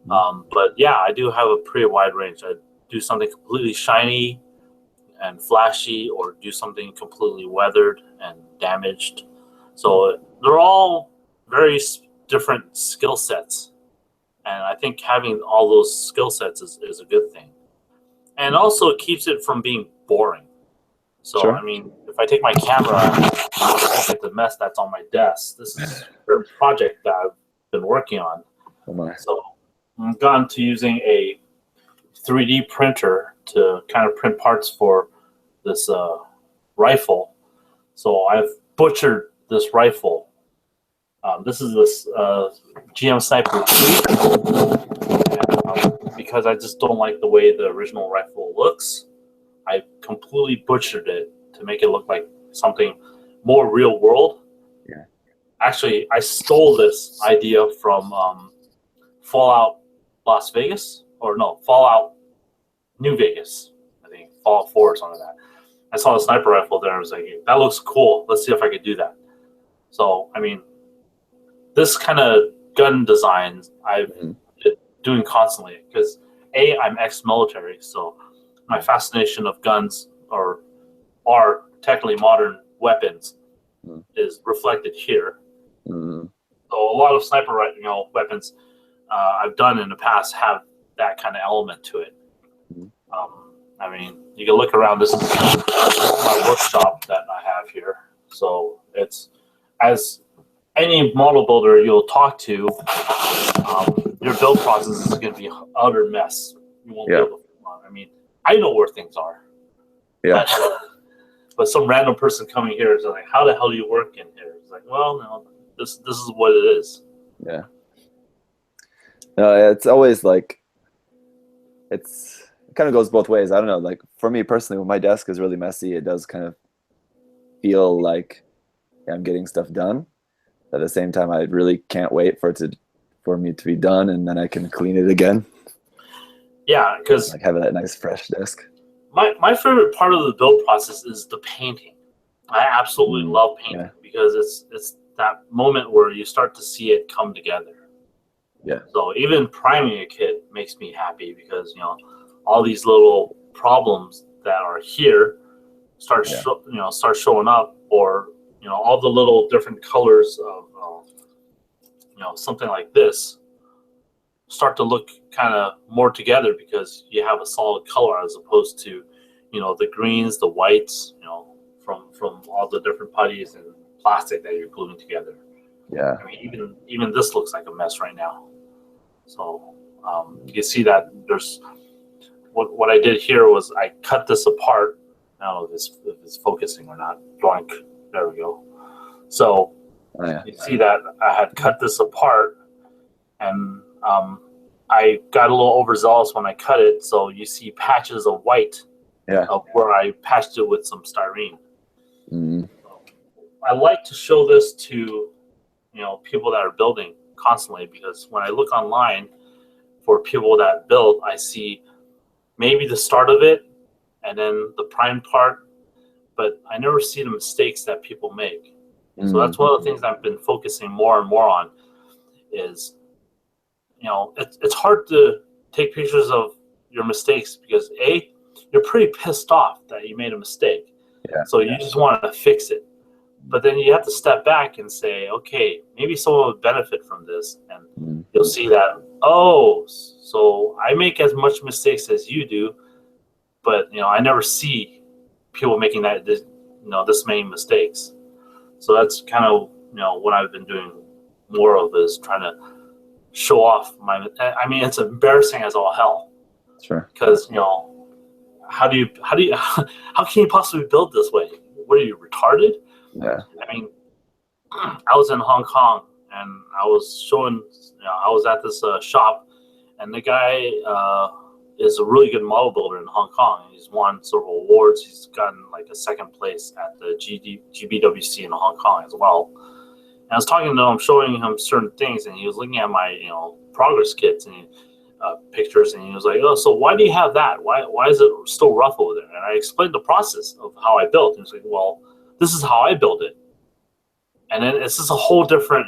but yeah, I do have a pretty wide range. I do something completely shiny and flashy, or do something completely weathered and damaged. So they're all very different skill sets, and I think having all those skill sets is a good thing, and also it keeps it from being boring. So I mean, if I take my camera and look at the mess that's on my desk, this is a project that I've been working on. So I've gone to using a 3D printer to kind of print parts for this rifle. So I've butchered this rifle. This is this GM Sniper 2. Because I just don't like the way the original rifle looks, I completely butchered it to make it look like something more real world. Actually, I stole this idea from Fallout Las Vegas, or no, Fallout New Vegas. I think Fallout 4 or something like that. I saw a sniper rifle there. I was like, that looks cool. Let's see if I could do that. So, I mean, this kind of gun designs I've been doing constantly because I'm ex-military, so my fascination of guns are technically modern weapons is reflected here. So a lot of sniper weapons I've done in the past have that kind of element to it. I mean, you can look around. This is my workshop that I have here. So it's, as any model builder you'll talk to, your build process is going to be an utter mess. You won't be able to. I mean, I know where things are. Yeah. But some random person coming here is like, "How the hell do you work in here?" It's like, well, no, this is what it is. Yeah. No, it's always like it kind of goes both ways. I don't know. Like for me personally, when my desk is really messy, it does kind of feel like I'm getting stuff done. At the same time, I really can't wait for me to be done, and then I can clean it again. Yeah, because like having that nice fresh desk. My favorite part of the build process is the painting. I absolutely love painting because it's that moment where you start to see it come together. Yeah. So even priming a kit makes me happy because all these little problems that are here start showing up, or all the little different colors of something like this start to look kind of more together because you have a solid color as opposed to the greens, the whites, from all the different putties and plastic that you're gluing together. Yeah. I mean, even this looks like a mess right now. So you can see that there's what I did here was I cut this apart. I don't know if it's focusing or not. Drawing. There we go. So you see that I had cut this apart, and I got a little overzealous when I cut it. So you see patches of white of where I patched it with some styrene. I like to show this to people that are building constantly, because when I look online for people that build, I see maybe the start of it and then the prime part, but I never see the mistakes that people make. So that's one of the things I've been focusing more and more on is, it's hard to take pictures of your mistakes because you're pretty pissed off that you made a mistake. So you just want to fix it. But then you have to step back and say, okay, maybe someone would benefit from this. And you'll see that, so I make as much mistakes as you do, but I never see people making this many mistakes. So that's kind of what I've been doing more of, is trying to show off I mean, it's embarrassing as all hell. Sure. Because how can you possibly build this way? What are you, retarded? Yeah. I mean, I was in Hong Kong and I was showing. I was at this shop, and the guy is a really good model builder in Hong Kong. He's won several awards. He's gotten like a second place at the GBWC in Hong Kong as well. And I was talking to him, showing him certain things, and he was looking at my progress kits and pictures, and he was like, "Oh, so why do you have that? Why is it still rough over there?" And I explained the process of how I built. And he's like, "Well, this is how I build it." And then it's just a whole different,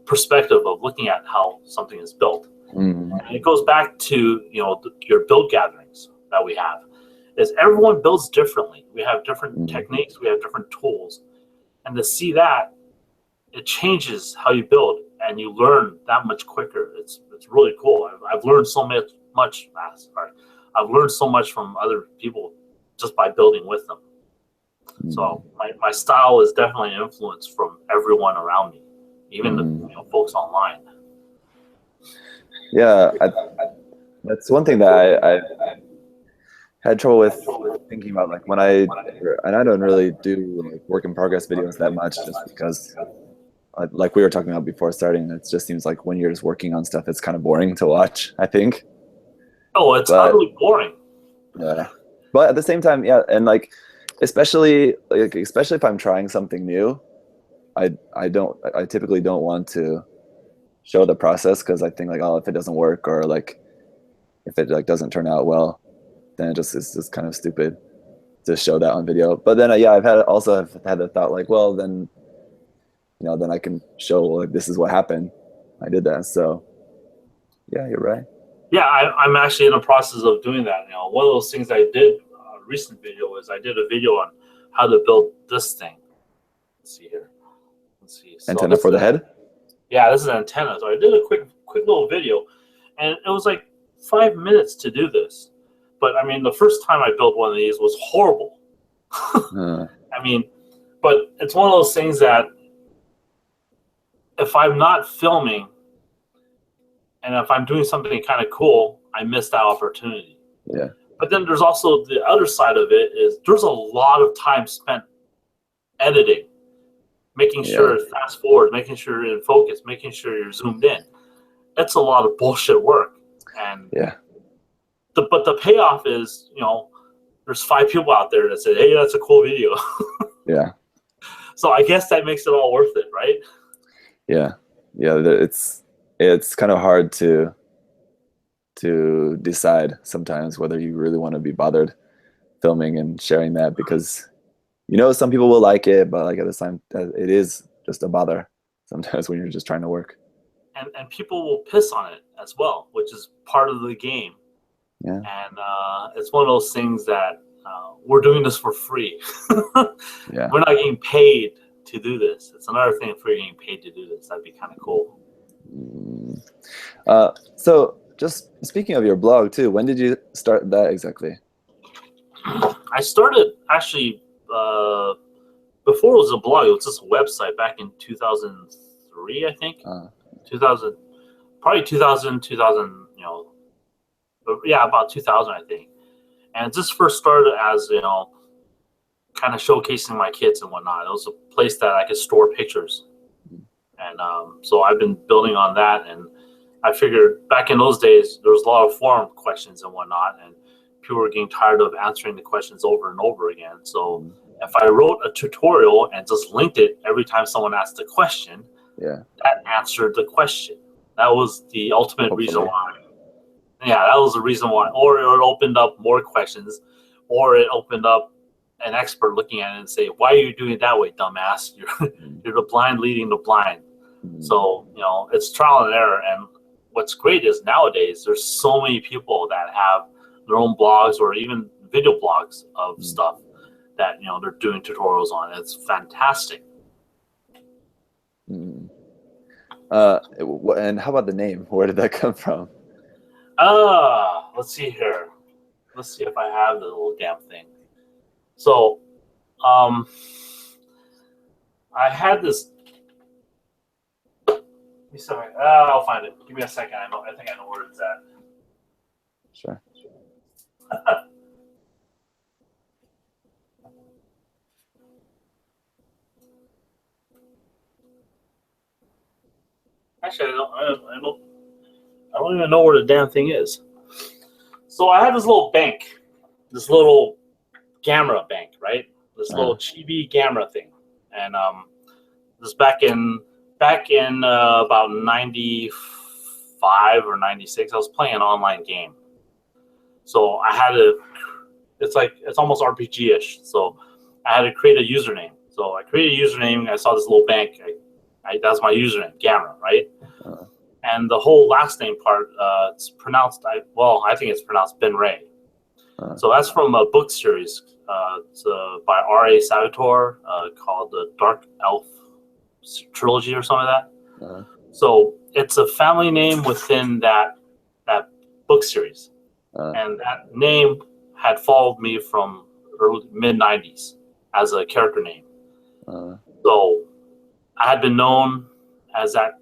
perspective of looking at how something is built. And it goes back to, your build gatherings that we have. Is everyone builds differently. We have different techniques. We have different tools. And to see that, it changes how you build, and you learn that much quicker. It's really cool. I've learned so much. I've learned so much from other people just by building with them. So my style is definitely influenced from everyone around me, even the folks online. Yeah, that's one thing that I had trouble with thinking about, like when I don't really do like work in progress videos that much, just because like we were talking about before starting, it just seems like when you're just working on stuff, it's kind of boring to watch, I think. Oh, it's utterly boring. Yeah. But at the same time, and like especially if I'm trying something new, I typically don't want to show the process, because I think like, oh, if it doesn't work, or like if it like doesn't turn out well, then it's just kind of stupid to show that on video. But then yeah, I've had the thought like, well, then then I can show like this is what happened. I did that. So yeah, you're right. Yeah, I'm actually in the process of doing that. One of those things I did recent video is I did a video on how to build this thing. Let's see here. Let's see. So Antenna for the head? Yeah, this is an antenna. So I did a quick little video, and it was like 5 minutes to do this. But I mean, the first time I built one of these was horrible. I mean, but it's one of those things that if I'm not filming and if I'm doing something kind of cool, I miss that opportunity. Yeah. But then there's also the other side of it is there's a lot of time spent editing, making sure it's fast forward, making sure you're in focus, making sure you're zoomed in. That's a lot of bullshit work. And but the payoff is, there's 5 people out there that say, hey, that's a cool video. Yeah. So I guess that makes it all worth it, right? Yeah. Yeah. It's kind of hard to decide sometimes whether you really want to be bothered filming and sharing that, because some people will like it, but like at the time it is just a bother sometimes when you're just trying to work. And people will piss on it as well, which is part of the game. Yeah. And it's one of those things that we're doing this for free. Yeah. We're not getting paid to do this. It's another thing if we're getting paid to do this. That'd be kind of cool. So just speaking of your blog too, when did you start that exactly? I started actually before it was a blog. It was just a website back in 2003, I think. 2000, probably 2000, about 2000, I think. And it just first started as, kind of showcasing my kids and whatnot. It was a place that I could store pictures. And so I've been building on that. And I figured back in those days, there was a lot of forum questions and whatnot. And people were getting tired of answering the questions over and over again. So if I wrote a tutorial and just linked it every time someone asked a question, that answered the question. That was the ultimate reason why. Yeah, that was the reason why. Or it opened up more questions, or it opened up an expert looking at it and say, why are you doing it that way, dumbass? You're the blind leading the blind. So, it's trial and error. And what's great is nowadays there's so many people that have their own blogs or even video blogs of stuff that, they're doing tutorials on. It's fantastic. And how about the name? Where did that come from? Let's see here. Let's see if I have the little damn thing. So, I had this. I'll find it. Give me a second. I think I know where it's at. Sure. Actually, I don't even know where the damn thing is. So I had this little bank, this little camera bank, right? This little chibi camera thing, and this back in about 95 or 96, I was playing an online game. So I had to. It's almost RPG-ish. So I had to create a username. So I created a username. I saw this little bank. That's my username, Gamma, right? And the whole last name part, it's pronounced. I think it's pronounced Ben Ray. So that's from a book series. It's by R.A. Salvatore called the Dark Elf Trilogy or something like that. So it's a family name within that book series, and that name had followed me from mid '90s as a character name. So I had been known as that,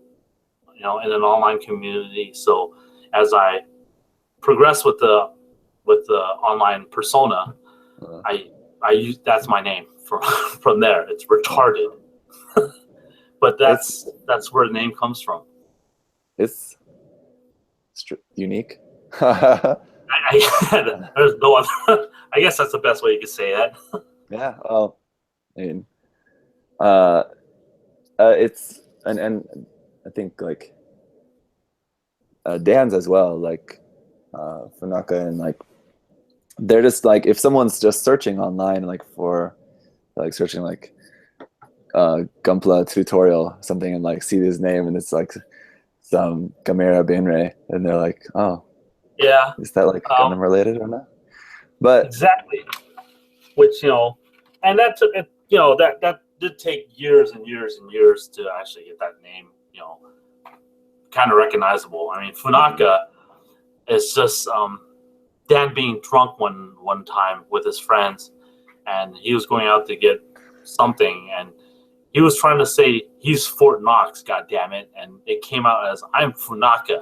in an online community. So as I progressed with the online persona, I use that's my name from there. It's retarded, but that's where the name comes from. It's unique. There's no other. I guess that's the best way you could say that. Yeah. Well, I mean, it's and I think like Dan's as well, like Funaka, and like they're just like if someone's just searching online like for like searching like Gunpla tutorial something and like see his name and it's like some Gamera Benrei and they're like, oh, Yeah, is that like Gundam related or not? But exactly. Which and that took it. That did take years and years and years to actually get that name. Kind of recognizable. I mean, Funaka is just Dan being drunk one time with his friends, and he was going out to get something, and he was trying to say he's Fort Knox, god damn it, and it came out as I'm Funaka.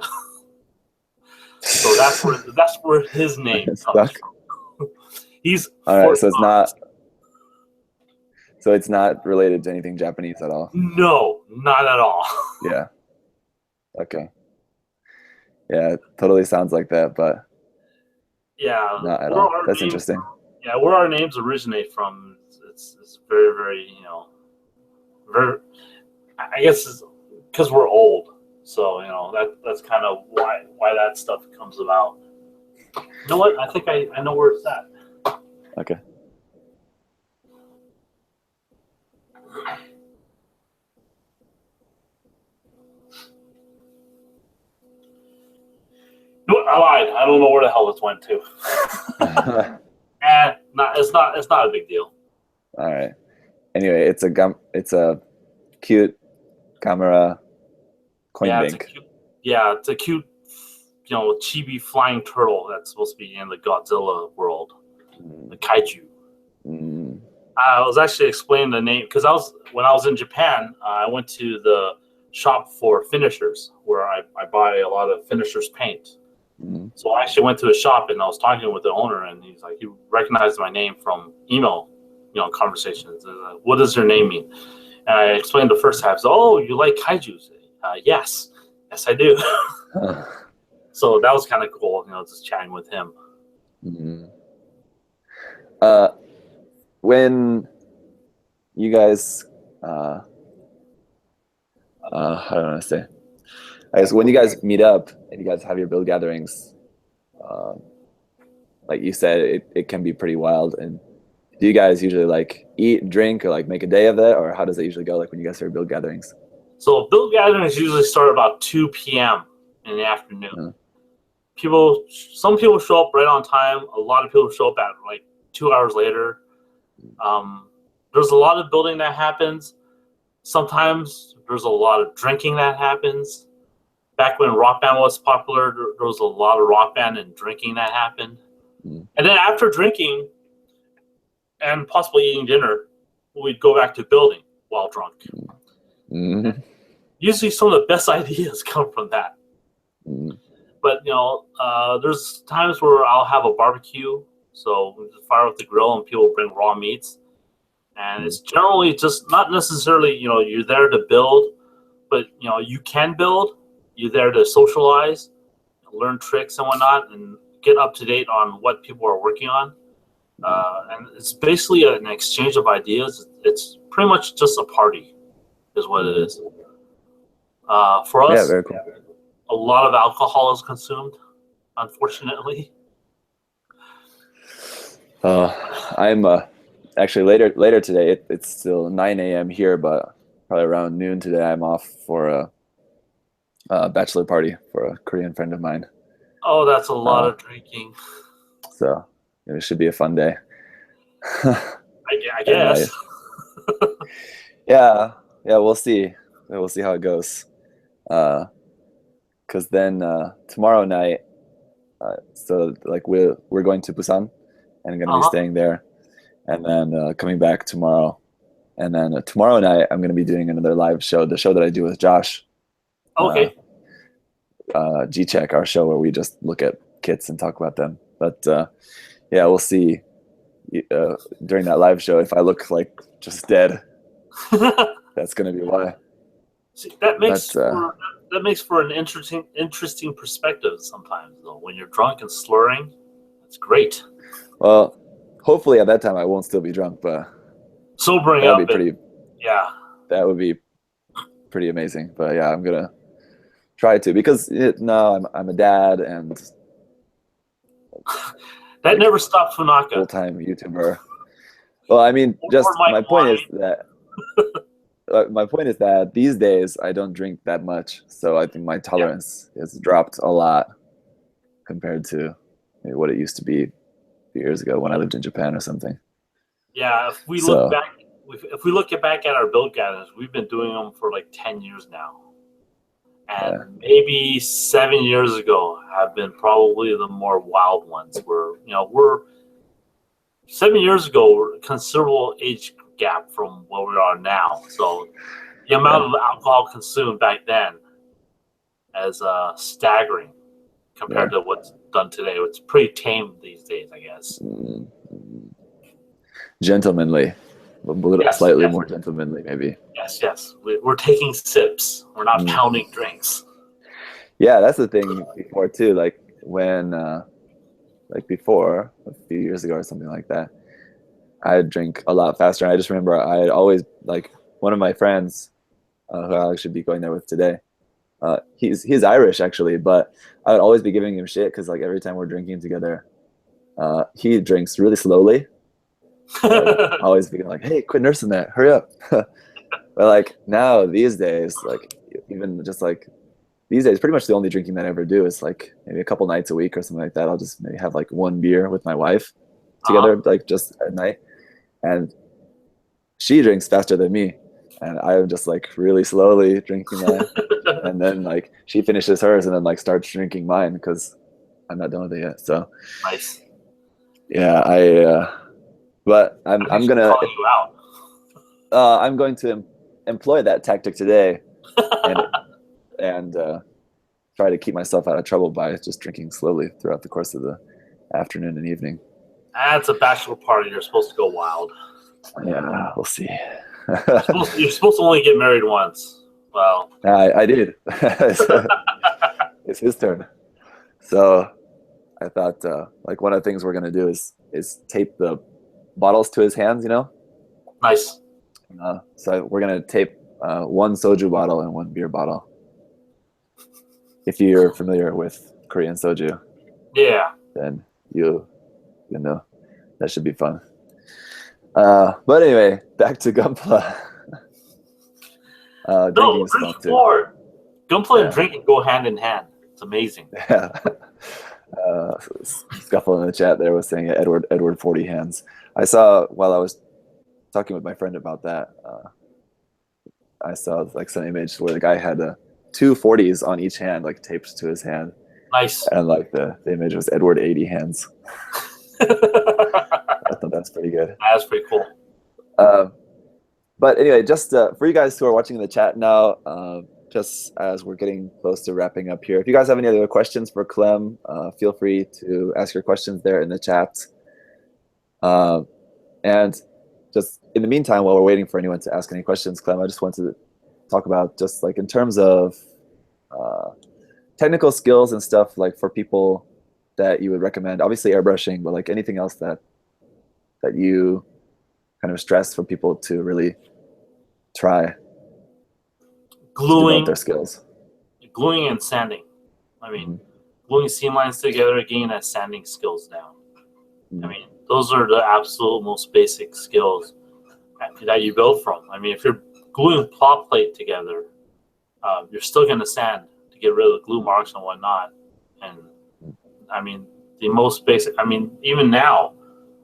So that's where his name comes from. He's all right, Fort so Knox. it's not related to anything Japanese at all. No, not at all. Yeah. Okay. Yeah, it totally sounds like that, but Yeah, not at all. That's interesting. Yeah, where our names originate from, it's very, very, very. I guess it's because we're old, so that's kind of why that stuff comes about. You know what? I think I know where it's at. Okay. No, I lied. I don't know where the hell this went to. It's not a big deal. All right. Anyway, it's a cute camera coin bank. It's a cute, chibi flying turtle that's supposed to be in the Godzilla world, the kaiju. Mm. I was actually explaining the name because when I was in Japan, I went to the shop for finishers where I buy a lot of finishers paint. Mm. So I actually went to the shop and I was talking with the owner, and he's like, he recognized my name from email, conversations. Like, what does your name mean? And I explained the first half. So, oh, you like kaijus? Yes, I do. So that was kind of cool, just chatting with him. Mm-hmm. When you guys, how do I want to say? I guess when you guys meet up and you guys have your build gatherings, like you said, it can be pretty wild. And do you guys usually like eat and drink or like make a day of it, or how does it usually go? Like when you guys have build gatherings? So build gatherings usually start about 2 p.m. in the afternoon. Some people show up right on time. A lot of people show up at like 2 hours later. There's a lot of building that happens. Sometimes there's a lot of drinking that happens. Back when Rock Band was popular, there was a lot of Rock Band and drinking that happened. And then after drinking and possibly eating dinner, we'd go back to building while drunk. Mm-hmm. Usually some of the best ideas come from that. But, there's times where I'll have a barbecue. So we just fire up the grill and people bring raw meats. And it's generally just not necessarily, you're there to build, but, you can build. You're there to socialize, learn tricks and whatnot, and get up to date on what people are working on. And it's basically an exchange of ideas. It's pretty much just a party is what it is. For us, very cool. A lot of alcohol is consumed, unfortunately. I'm actually later today. It's still 9 a.m. here, but probably around noon today, I'm off for a bachelor party for a Korean friend of mine. Oh, that's a lot of drinking. So it should be a fun day. I guess. Yeah, we'll see. We'll see how it goes. Because then tomorrow night, so like we're going to Busan and going to be staying there, and then coming back tomorrow, and then tomorrow night I'm going to be doing another live show, the show that I do with Josh. Okay. G-Check, our show where we just look at kits and talk about them. But yeah, we'll see during that live show if I look like just dead. That's going to be why. See, that makes for an interesting perspective sometimes, though. When you're drunk and slurring, that's great. Well, hopefully at that time I won't still be drunk, but sobering that'd up. Be pretty. Yeah. That would be pretty amazing. But yeah, I'm gonna try to, because no, I'm a dad and That never stopped Funaka. full-time YouTuber. Well, I mean, just my point is that these days I don't drink that much, so I think my tolerance has dropped a lot compared to maybe what it used to be a few years ago when I lived in Japan or something. Yeah, if we look back at our build guides, we've been doing them for like 10 years now. And maybe 7 years ago have been probably the more wild ones. We're 7 years ago, we're a considerable age gap from where we are now. So the amount of alcohol consumed back then is staggering compared to what's done today. It's pretty tame these days, I guess. Gentlemanly. Slightly more gentlemanly, maybe. Yes. We're taking sips. We're not pounding drinks. Yeah, that's the thing before too. Like when, before a few years ago or something like that, I'd drink a lot faster. And I just remember I'd always one of my friends, who I'll actually be going there with today. He's Irish actually, but I would always be giving him shit because every time we're drinking together, he drinks really slowly. Always being like, hey, quit nursing that, hurry up. But now these days, even just these days, pretty much the only drinking that I ever do is maybe a couple nights a week or something like that. I'll just maybe have one beer with my wife together, just at night, and she drinks faster than me, and I'm just really slowly drinking that, and then she finishes hers and then starts drinking mine because I'm not done with it yet. So nice. Yeah, but I'm gonna call you out. I'm going to employ that tactic today, and try to keep myself out of trouble by just drinking slowly throughout the course of the afternoon and evening. It's a bachelor party. You're supposed to go wild. Yeah, we'll see. You're supposed to only get married once. Well, I did. It's his turn. So I thought one of the things we're gonna do is tape the bottles to his hands. Nice. So we're gonna tape one soju bottle and one beer bottle. If you're familiar with Korean soju, then you know that should be fun. But anyway, back to Gunpla. Drinking forward. Gunpla and drinking go hand in hand. It's amazing. Yeah. Scuffle in the chat there was saying Edward 40 hands. I saw while I was talking with my friend about that. I saw some image where the guy had two 40s on each hand, taped to his hand. Nice. And the image was Edward 80 hands. I thought that's pretty good. That's pretty cool. But anyway, just for you guys who are watching in the chat now, just as we're getting close to wrapping up here, if you guys have any other questions for Clem, feel free to ask your questions there in the chat. And just in the meantime, while we're waiting for anyone to ask any questions, Clem, I just wanted to talk about just in terms of technical skills and stuff, for people that you would recommend. Obviously airbrushing, but anything else that you kind of stress for people to really try gluing their skills. Gluing and sanding. I mean, gluing seam lines together again and sanding skills down. I mean, those are the absolute most basic skills that you build from. I mean, if you're gluing plot plate together, you're still going to sand to get rid of the glue marks and whatnot. And I mean, the most basic, even now,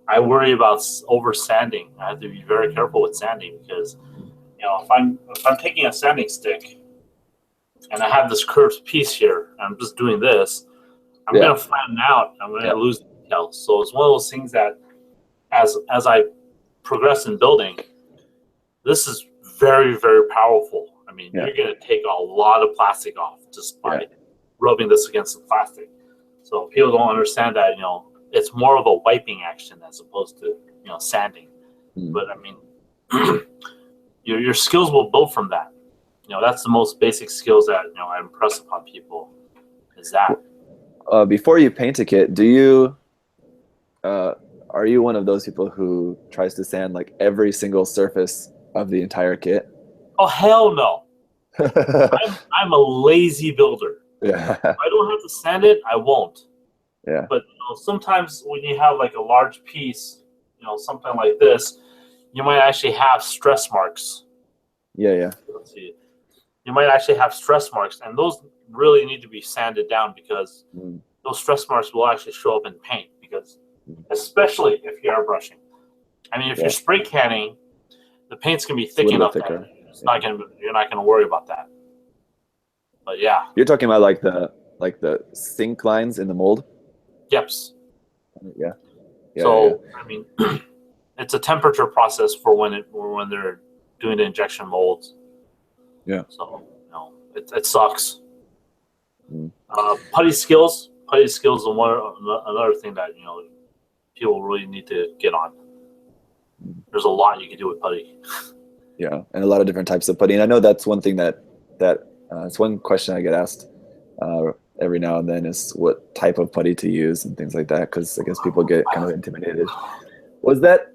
I worry about over sanding. I have to be very careful with sanding because, if I'm taking a sanding stick and I have this curved piece here, and I'm just doing this, I'm going to flatten out. I'm going to lose details. So it's one of those things that, as I progress in building, this is very, very powerful. I mean, you're going to take a lot of plastic off just by rubbing this against the plastic. So people don't understand that, it's more of a wiping action as opposed to, sanding. But I mean, your skills will build from that. That's the most basic skills that, I impress upon people is that. Before you paint a kit, do you, are you one of those people who tries to sand every single surface of the entire kit? Oh, hell no. I'm a lazy builder. Yeah. If I don't have to sand it, I won't. Yeah. But sometimes when you have like a large piece, something like this, you might actually have stress marks. Yeah. Let's see. You might actually have stress marks, and those really need to be sanded down because those stress marks will actually show up in paint. Because, especially if you're airbrushing, I mean, if you're spray canning, the paint's gonna be thick enough that you're not gonna worry about that. But yeah, you're talking about like the sink lines in the mold. Yeps. Yeah. So I mean, it's a temperature process for when they're doing the injection molds. Yeah. So it sucks. Putty skills. Putty skills is another thing that people really need to get on. There's a lot you can do with putty. Yeah, and a lot of different types of putty. And I know that's one thing that it's one question I get asked every now and then is what type of putty to use and things like that, because I guess people get kind of intimidated. Was that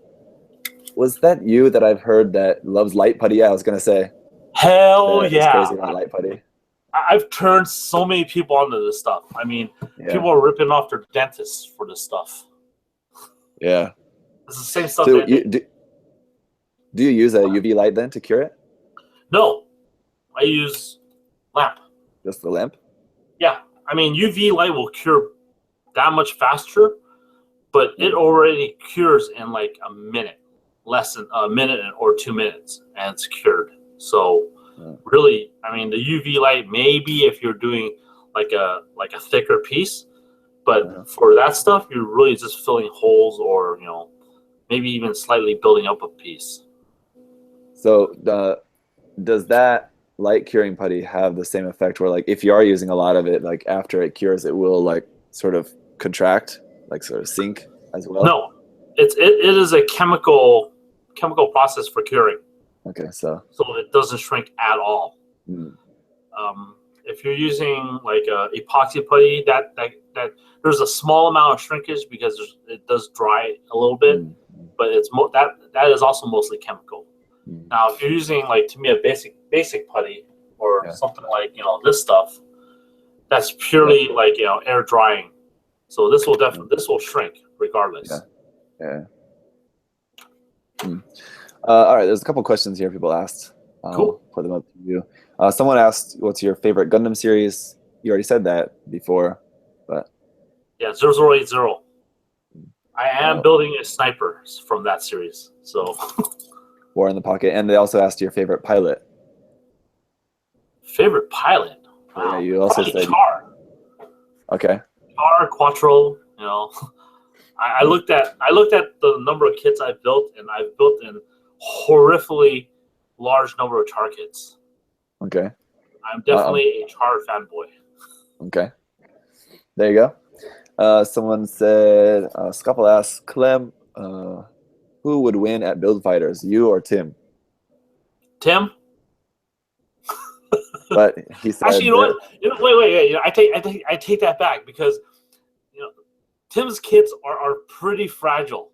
you that I've heard that loves light putty? Yeah, I was gonna say. Hell yeah! Crazy about light putty. I've turned so many people onto this stuff. I mean, people are ripping off their dentists for this stuff. Yeah. It's the same stuff. So do you use a UV light then to cure it? No, I use lamp. Just the lamp? Yeah, I mean UV light will cure that much faster, but it already cures in like a minute, less than a minute or 2 minutes, and it's cured. So really, I mean the UV light maybe if you're doing like a thicker piece, but for that stuff you're really just filling holes or maybe even slightly building up a piece. So does that light curing putty have the same effect where like if you are using a lot of it, like after it cures it will like sort of contract, like sort of sink as well? No, it is a chemical process for curing. Okay, so it doesn't shrink at all. If you're using like epoxy putty, that there's a small amount of shrinkage because it does dry a little bit, but it's that is also mostly chemical. Now, if you're using like to me a basic putty or something like this stuff, that's purely like air drying. So this will shrink regardless. Yeah. All right, there's a couple questions here people asked. Cool. Put them up to you. Someone asked, what's your favorite Gundam series? You already said that before, but... Yeah, 0080. I am building a sniper from that series, so... War in the Pocket. And they also asked your favorite pilot. Favorite pilot? Wow. Yeah, you also said... Char. Okay. Char, Quattro, I looked at the number of kits I've built, and I've built in horrifically large number of Char kits. Okay. I'm definitely a Char fanboy. Okay. There you go. Someone said, Scuffle asks, Clem, who would win at Build Fighters, you or Tim? Tim? But he said actually, wait. I take that back because Tim's kits are pretty fragile.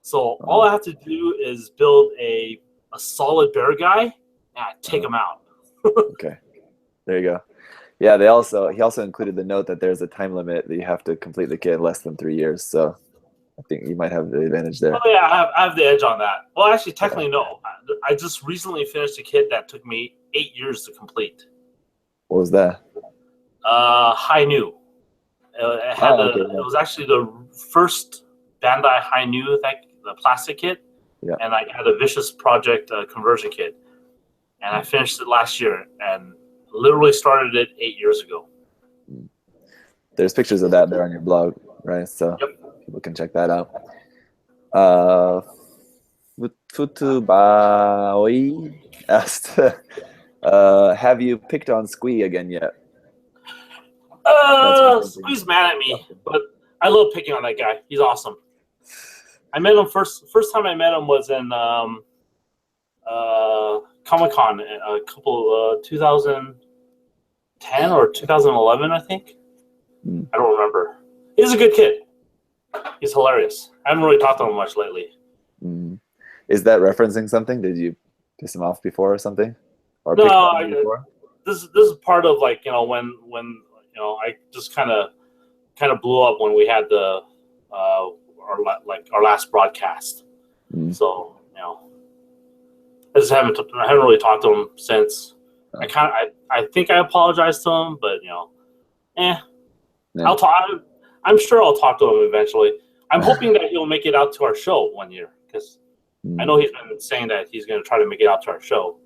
So all I have to do is build a solid bear guy and take him out. Okay. There you go. Yeah, he also included the note that there's a time limit that you have to complete the kit in less than 3 years. So I think you might have the advantage there. Oh yeah, I have the edge on that. Well, actually, technically no. I just recently finished a kit that took me 8 years to complete. What was that? High Nu. It was actually the first Bandai High Nu the plastic kit, and I had a Vicious Project conversion kit, and I finished it last year and literally started it 8 years ago. There's pictures of that there on your blog, right? So people can check that out. Futubaoi asked, have you picked on Squee again yet? Squee's mad at me, but I love picking on that guy. He's awesome. I met him first time I met him was in Comic-Con a couple 2010 or 2011, I think. I don't remember. He's a good kid. He's hilarious. I haven't really talked to him much lately. Is that referencing something? Did you piss him off before or something? Or no, before? this is part of like when I just kind of blew up when we had the our last broadcast. So I haven't really talked to him since. I think I apologized to him, but Yeah. I'll talk. I'm sure I'll talk to him eventually. I'm hoping that he'll make it out to our show one year, because I know he's been saying that he's going to try to make it out to our show.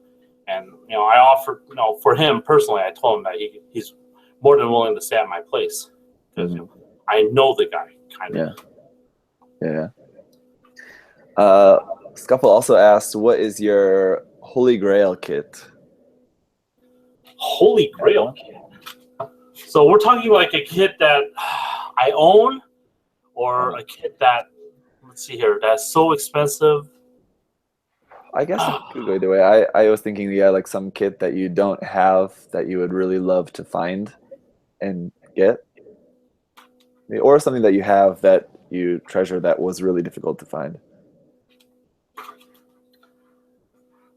And I offered, for him personally, I told him that he's more than willing to stay at my place, because I know the guy kind of. Yeah. Scuffle also asked, "What is your Holy Grail kit?" Holy Grail kit. So we're talking like a kit that I own, or a kit that, let's see here, that's so expensive. I guess it could go either way. I was thinking, like some kit that you don't have that you would really love to find and get, or something that you have that you treasure that was really difficult to find.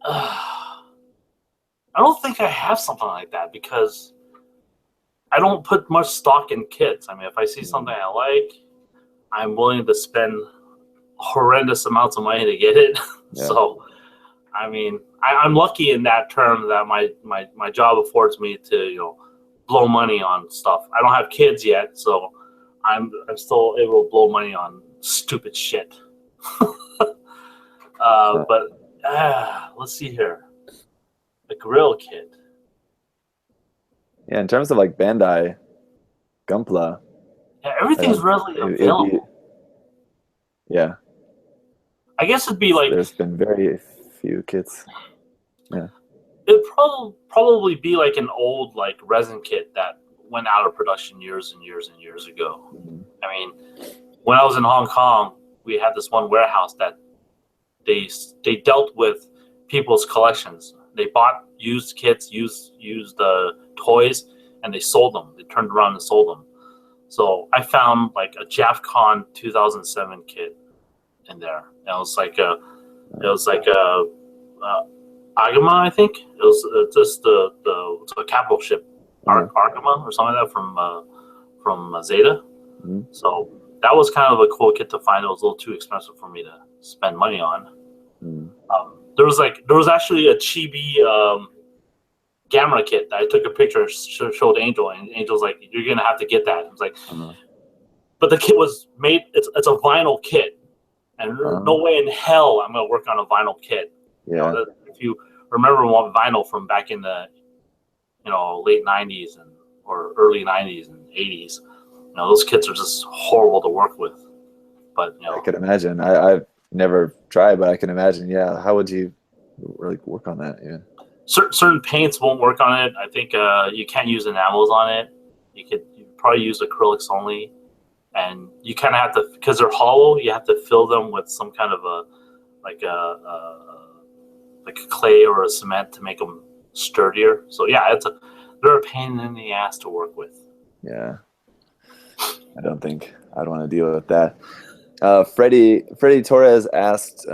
I don't think I have something like that, because I don't put much stock in kits. I mean, if I see something I like, I'm willing to spend horrendous amounts of money to get it. So, I mean, I'm lucky in that term that my job affords me to blow money on stuff. I don't have kids yet, so I'm still able to blow money on stupid shit. But let's see here, the grill kit. Yeah, in terms of like Bandai, Gunpla. Yeah, everything's readily available. I guess it'd be like, there's been very few kits. Yeah. It'd probably be like an old like resin kit that went out of production years and years and years ago. I mean, when I was in Hong Kong, we had this one warehouse that they dealt with people's collections. They bought used kits, used toys, and they sold them. They turned around and sold them. So I found like a JAFCON 2007 kit in there. It was like a Agama, I think. It was just the capital ship, Agama or something like that from Zeta. So that was kind of a cool kit to find. It was a little too expensive for me to spend money on. There was actually a chibi Gamera kit that I took a picture and showed Angel, and Angel's like, "You're gonna have to get that." I was like, but the kit was made. It's a vinyl kit, and no way in hell I'm gonna work on a vinyl kit. If you remember one vinyl from back in the late 90s or early 90s and 80s, those kits are just horrible to work with. But I can imagine. I've never tried, but I can imagine. Yeah, how would you really work on that? Yeah. Certain paints won't work on it. I think you can't use enamels on it. You probably use acrylics only, and you kind of have to, because they're hollow. You have to fill them with some kind of a clay or a cement to make them sturdier. So yeah, they're a pain in the ass to work with. Yeah, I don't think I'd want to deal with that. Freddie Torres asked.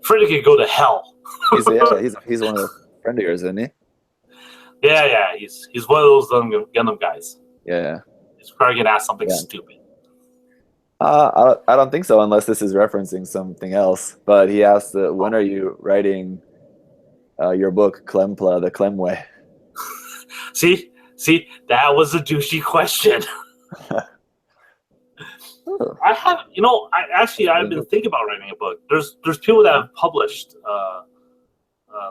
Freddie could go to hell. He's one of the friend of yours, isn't he? Yeah. He's one of those Gundam guys. Yeah. He's probably gonna ask something stupid. I don't think so, unless this is referencing something else. But he asked, when are you writing your book, Klempla, the Clem Way? See, that was a douchey question. I have, I've been thinking about writing a book. There's people that have published,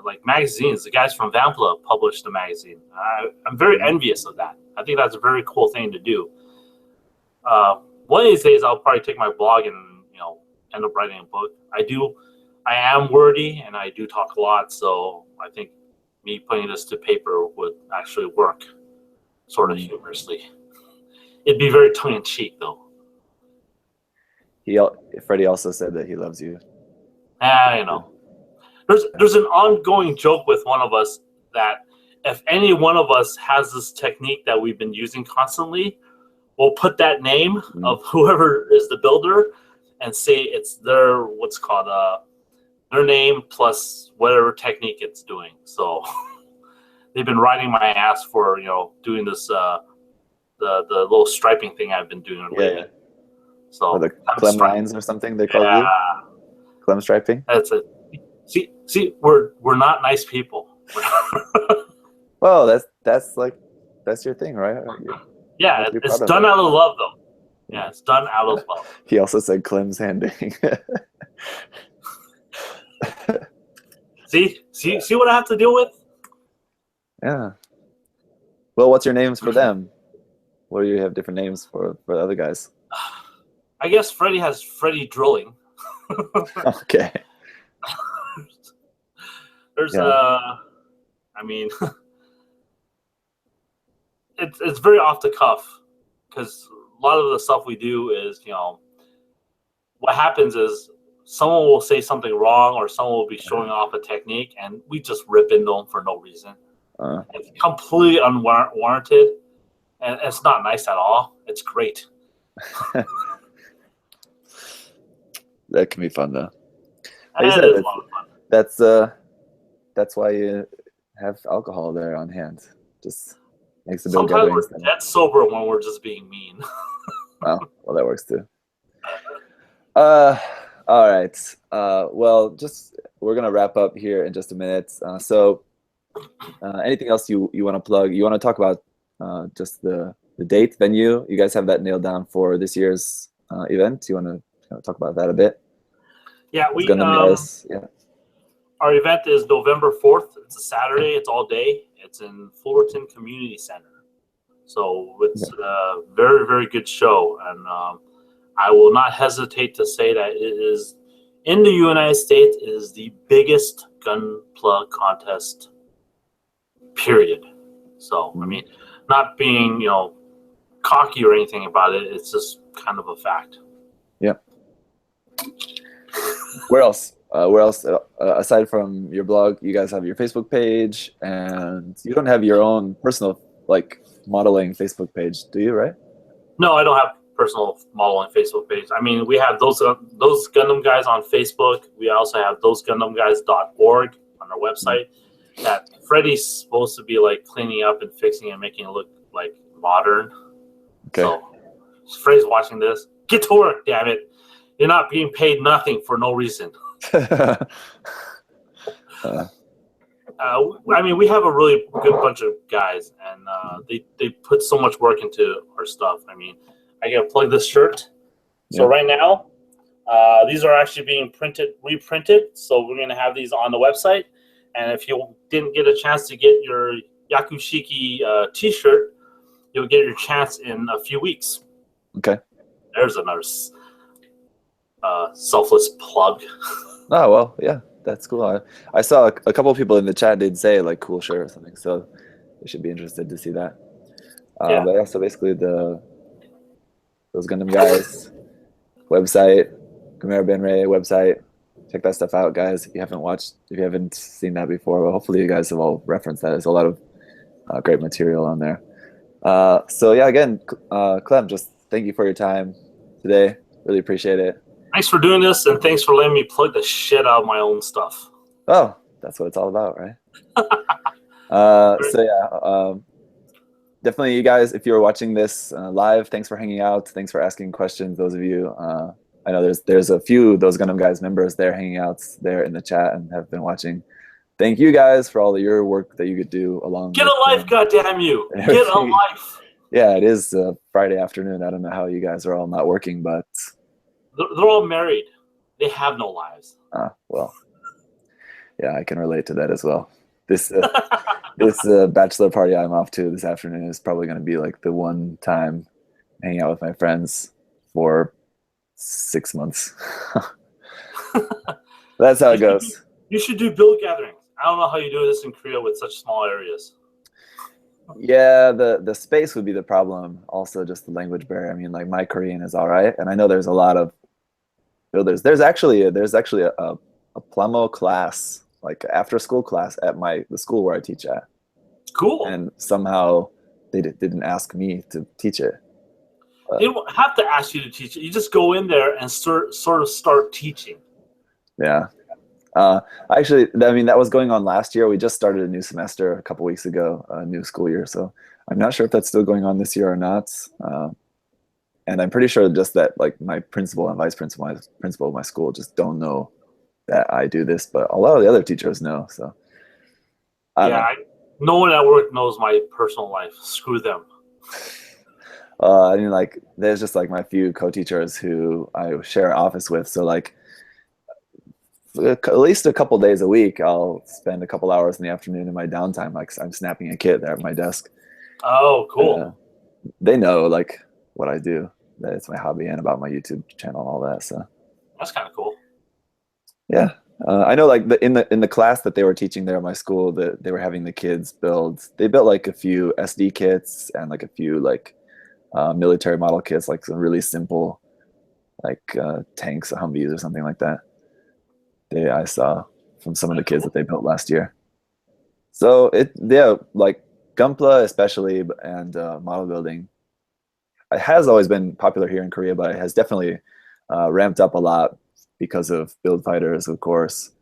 like magazines. The guys from Vampla published a magazine. I'm very envious of that. I think that's a very cool thing to do. One of these days, I'll probably take my blog and end up writing a book. I am wordy and I do talk a lot, so I think me putting this to paper would actually work, sort of humorously. It'd be very tongue in cheek, though. Freddie also said that he loves you. There's an ongoing joke with one of us that if any one of us has this technique that we've been using constantly, we'll put that name of whoever is the builder and say it's their their name plus whatever technique it's doing. So they've been riding my ass for doing this the little striping thing I've been doing lately. Yeah. So Or the Clem lines or something they call you? Clem striping? That's it. See, we're not nice people. Well, that's your thing, right? Yeah, it's done out of love, though. Yeah, it's done out of love. He also said Clem's handing. See what I have to deal with? Yeah. Well, what's your names for them? What do you have different names for the other guys? I guess Freddy has Freddy Drilling. Okay. There's I mean, it's very off the cuff because a lot of the stuff we do is what happens is someone will say something wrong or someone will be showing off a technique and we just rip into them for no reason. It's completely unwarranted and it's not nice at all. It's great. That can be fun though. It is a lot of fun. That's why you have alcohol there on hand. Just makes the build Sometimes gatherings. we're dead sober when we're just being mean. Oh, well, that works too. All right. Well, we're gonna wrap up here in just a minute. So, anything else you want to plug? You want to talk about just the date, venue? You guys have that nailed down for this year's event. You want to talk about that a bit? Yeah, our event is November 4th. It's a Saturday. It's all day. It's in Fullerton Community Center. So it's a very, very good show. And I will not hesitate to say that it is, in the United States, it is the biggest gun plug contest, period. So, I mean, not being, cocky or anything about it. It's just kind of a fact. Yep. Where else? Aside from your blog, you guys have your Facebook page, and you don't have your own personal modeling Facebook page, do you? Right? No, I don't have personal modeling Facebook page. I mean, we have those Gundam Guys on Facebook. We also have thosegundamguys.org on our website. That Freddy's supposed to be cleaning up and fixing and making it look modern. Okay. So, Freddy's watching this. Get to work, damn it! You're not being paid nothing for no reason. I mean, we have a really good bunch of guys, and they put so much work into our stuff. I mean, I gotta plug this shirt. So right now, these are actually being reprinted. So we're gonna have these on the website. And if you didn't get a chance to get your Yakushiki T-shirt, you'll get your chance in a few weeks. Okay. There's another selfless plug. Oh, well, yeah, that's cool. I saw a couple of people in the chat did say cool shirt or something, so they should be interested to see that. But yeah, so basically Those Gundam Guys website, Gamera Benrei website. Check that stuff out, guys. If you haven't seen that before, well, hopefully you guys have all referenced that. There's a lot of great material on there. So yeah, again, Clem, just thank you for your time today. Really appreciate it. Thanks for doing this, and thanks for letting me plug the shit out of my own stuff. Oh, that's what it's all about, right? So yeah, definitely, you guys, if you're watching this live, thanks for hanging out. Thanks for asking questions. Those of you, I know there's a few Those Gundam Guys members there hanging out there in the chat and have been watching. Thank you guys for all of your work that you could do along. Get a life, goddamn you! Get a life. Yeah, it is Friday afternoon. I don't know how you guys are all not working, but they're all married. They have no lives. Well, yeah, I can relate to that as well. This bachelor party I'm off to this afternoon is probably going to be the one time hanging out with my friends for 6 months. That's how it goes. You should do build gatherings. I don't know how you do this in Korea with such small areas. Yeah, the space would be the problem. Also, just the language barrier. I mean, my Korean is all right, and I know there's a lot of builders. There's actually a plamo class, after school class at the school where I teach at. Cool. And somehow they didn't ask me to teach it. They don't have to ask you to teach it. You just go in there and sort of start teaching. Yeah, Actually, I mean, that was going on last year. We just started a new semester a couple weeks ago, a new school year. So I'm not sure if that's still going on this year or not. And I'm pretty sure just that like my principal and vice principal, my principal of my school just don't know that I do this, but a lot of the other teachers know. So I don't know. No one at work knows my personal life. Screw them. I mean, like, there's just like my few co-teachers who I share an office with. So like, at least a couple days a week, I'll spend a couple hours in the afternoon in my downtime, like I'm snapping a kid there at my desk. Oh, cool. They know like what I do. That it's my hobby and about my YouTube channel and all that. So that's kind of cool. Yeah, I know. Like in the class that they were teaching there at my school, that they were having the kids build. They built like a few SD kits and like a few like military model kits, like some really simple, like tanks, Humvees, or something like that. I saw from some of the kids that they built last year. So like Gunpla especially, and model building, it has always been popular here in Korea, but it has definitely ramped up a lot because of Build Fighters, of course.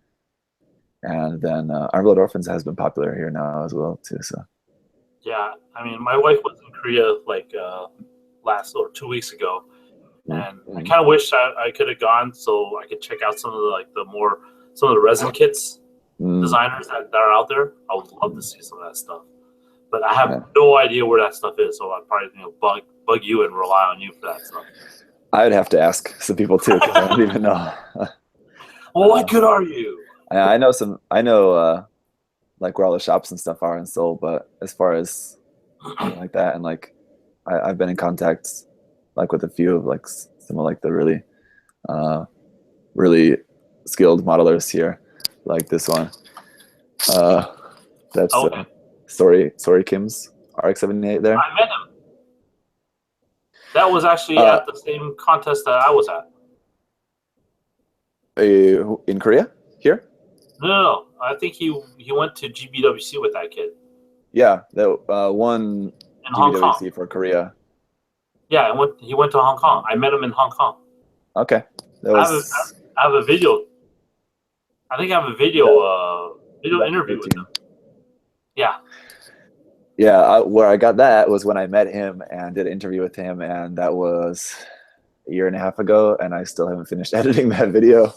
And then Armed Blood Orphans has been popular here now as well too. So yeah, I mean, my wife was in Korea like last or 2 weeks ago, and I kind of wish I could have gone so I could check out some of the resin kits designers that are out there. I would love to see some of that stuff, but I have no idea where that stuff is. So I'd probably bug you and rely on you for that stuff. I would have to ask some people too, because I don't even know. Well, what good are you? I know like where all the shops and stuff are in Seoul, but as far as like that, and like I've been in contact like with a few of like some of like the really skilled modelers here, like this one. That's Sorry Kim's RX-78 there. I met him. That was actually at the same contest that I was at. In Korea? Here? No. I think he went to GBWC with that kid. Yeah, that won in Hong Kong for Korea. Yeah, he went to Hong Kong. I met him in Hong Kong. Okay. I have a video. I think I have a video interview with him. Yeah. Yeah, where I got that was when I met him and did an interview with him, and that was a year and a half ago, and I still haven't finished editing that video.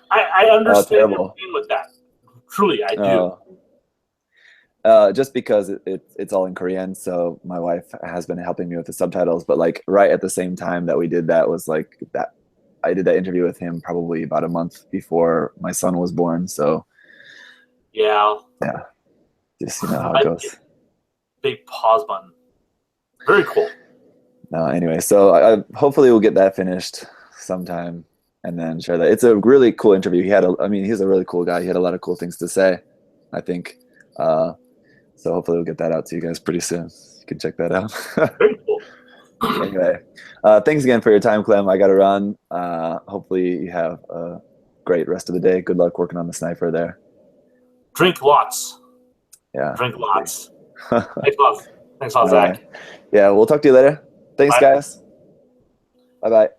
I understand your pain with that. Truly, I do. Just because it's all in Korean, so my wife has been helping me with the subtitles. But like right at the same time that we did that was like that I did that interview with him probably about a month before my son was born. So yeah, just how it goes. Big pause button. Very cool. No, anyway, so I hopefully we'll get that finished sometime and then share that. It's a really cool interview. He's a really cool guy. He had a lot of cool things to say, I think. So hopefully we'll get that out to you guys pretty soon. You can check that out. Very cool. Anyway, thanks again for your time, Clem. I got to run. Hopefully you have a great rest of the day. Good luck working on the sniper there. Drink lots. Yeah. Drink lots. Thanks a lot. Thanks a lot, Zach. Yeah, we'll talk to you later. Thanks, guys. Bye-bye.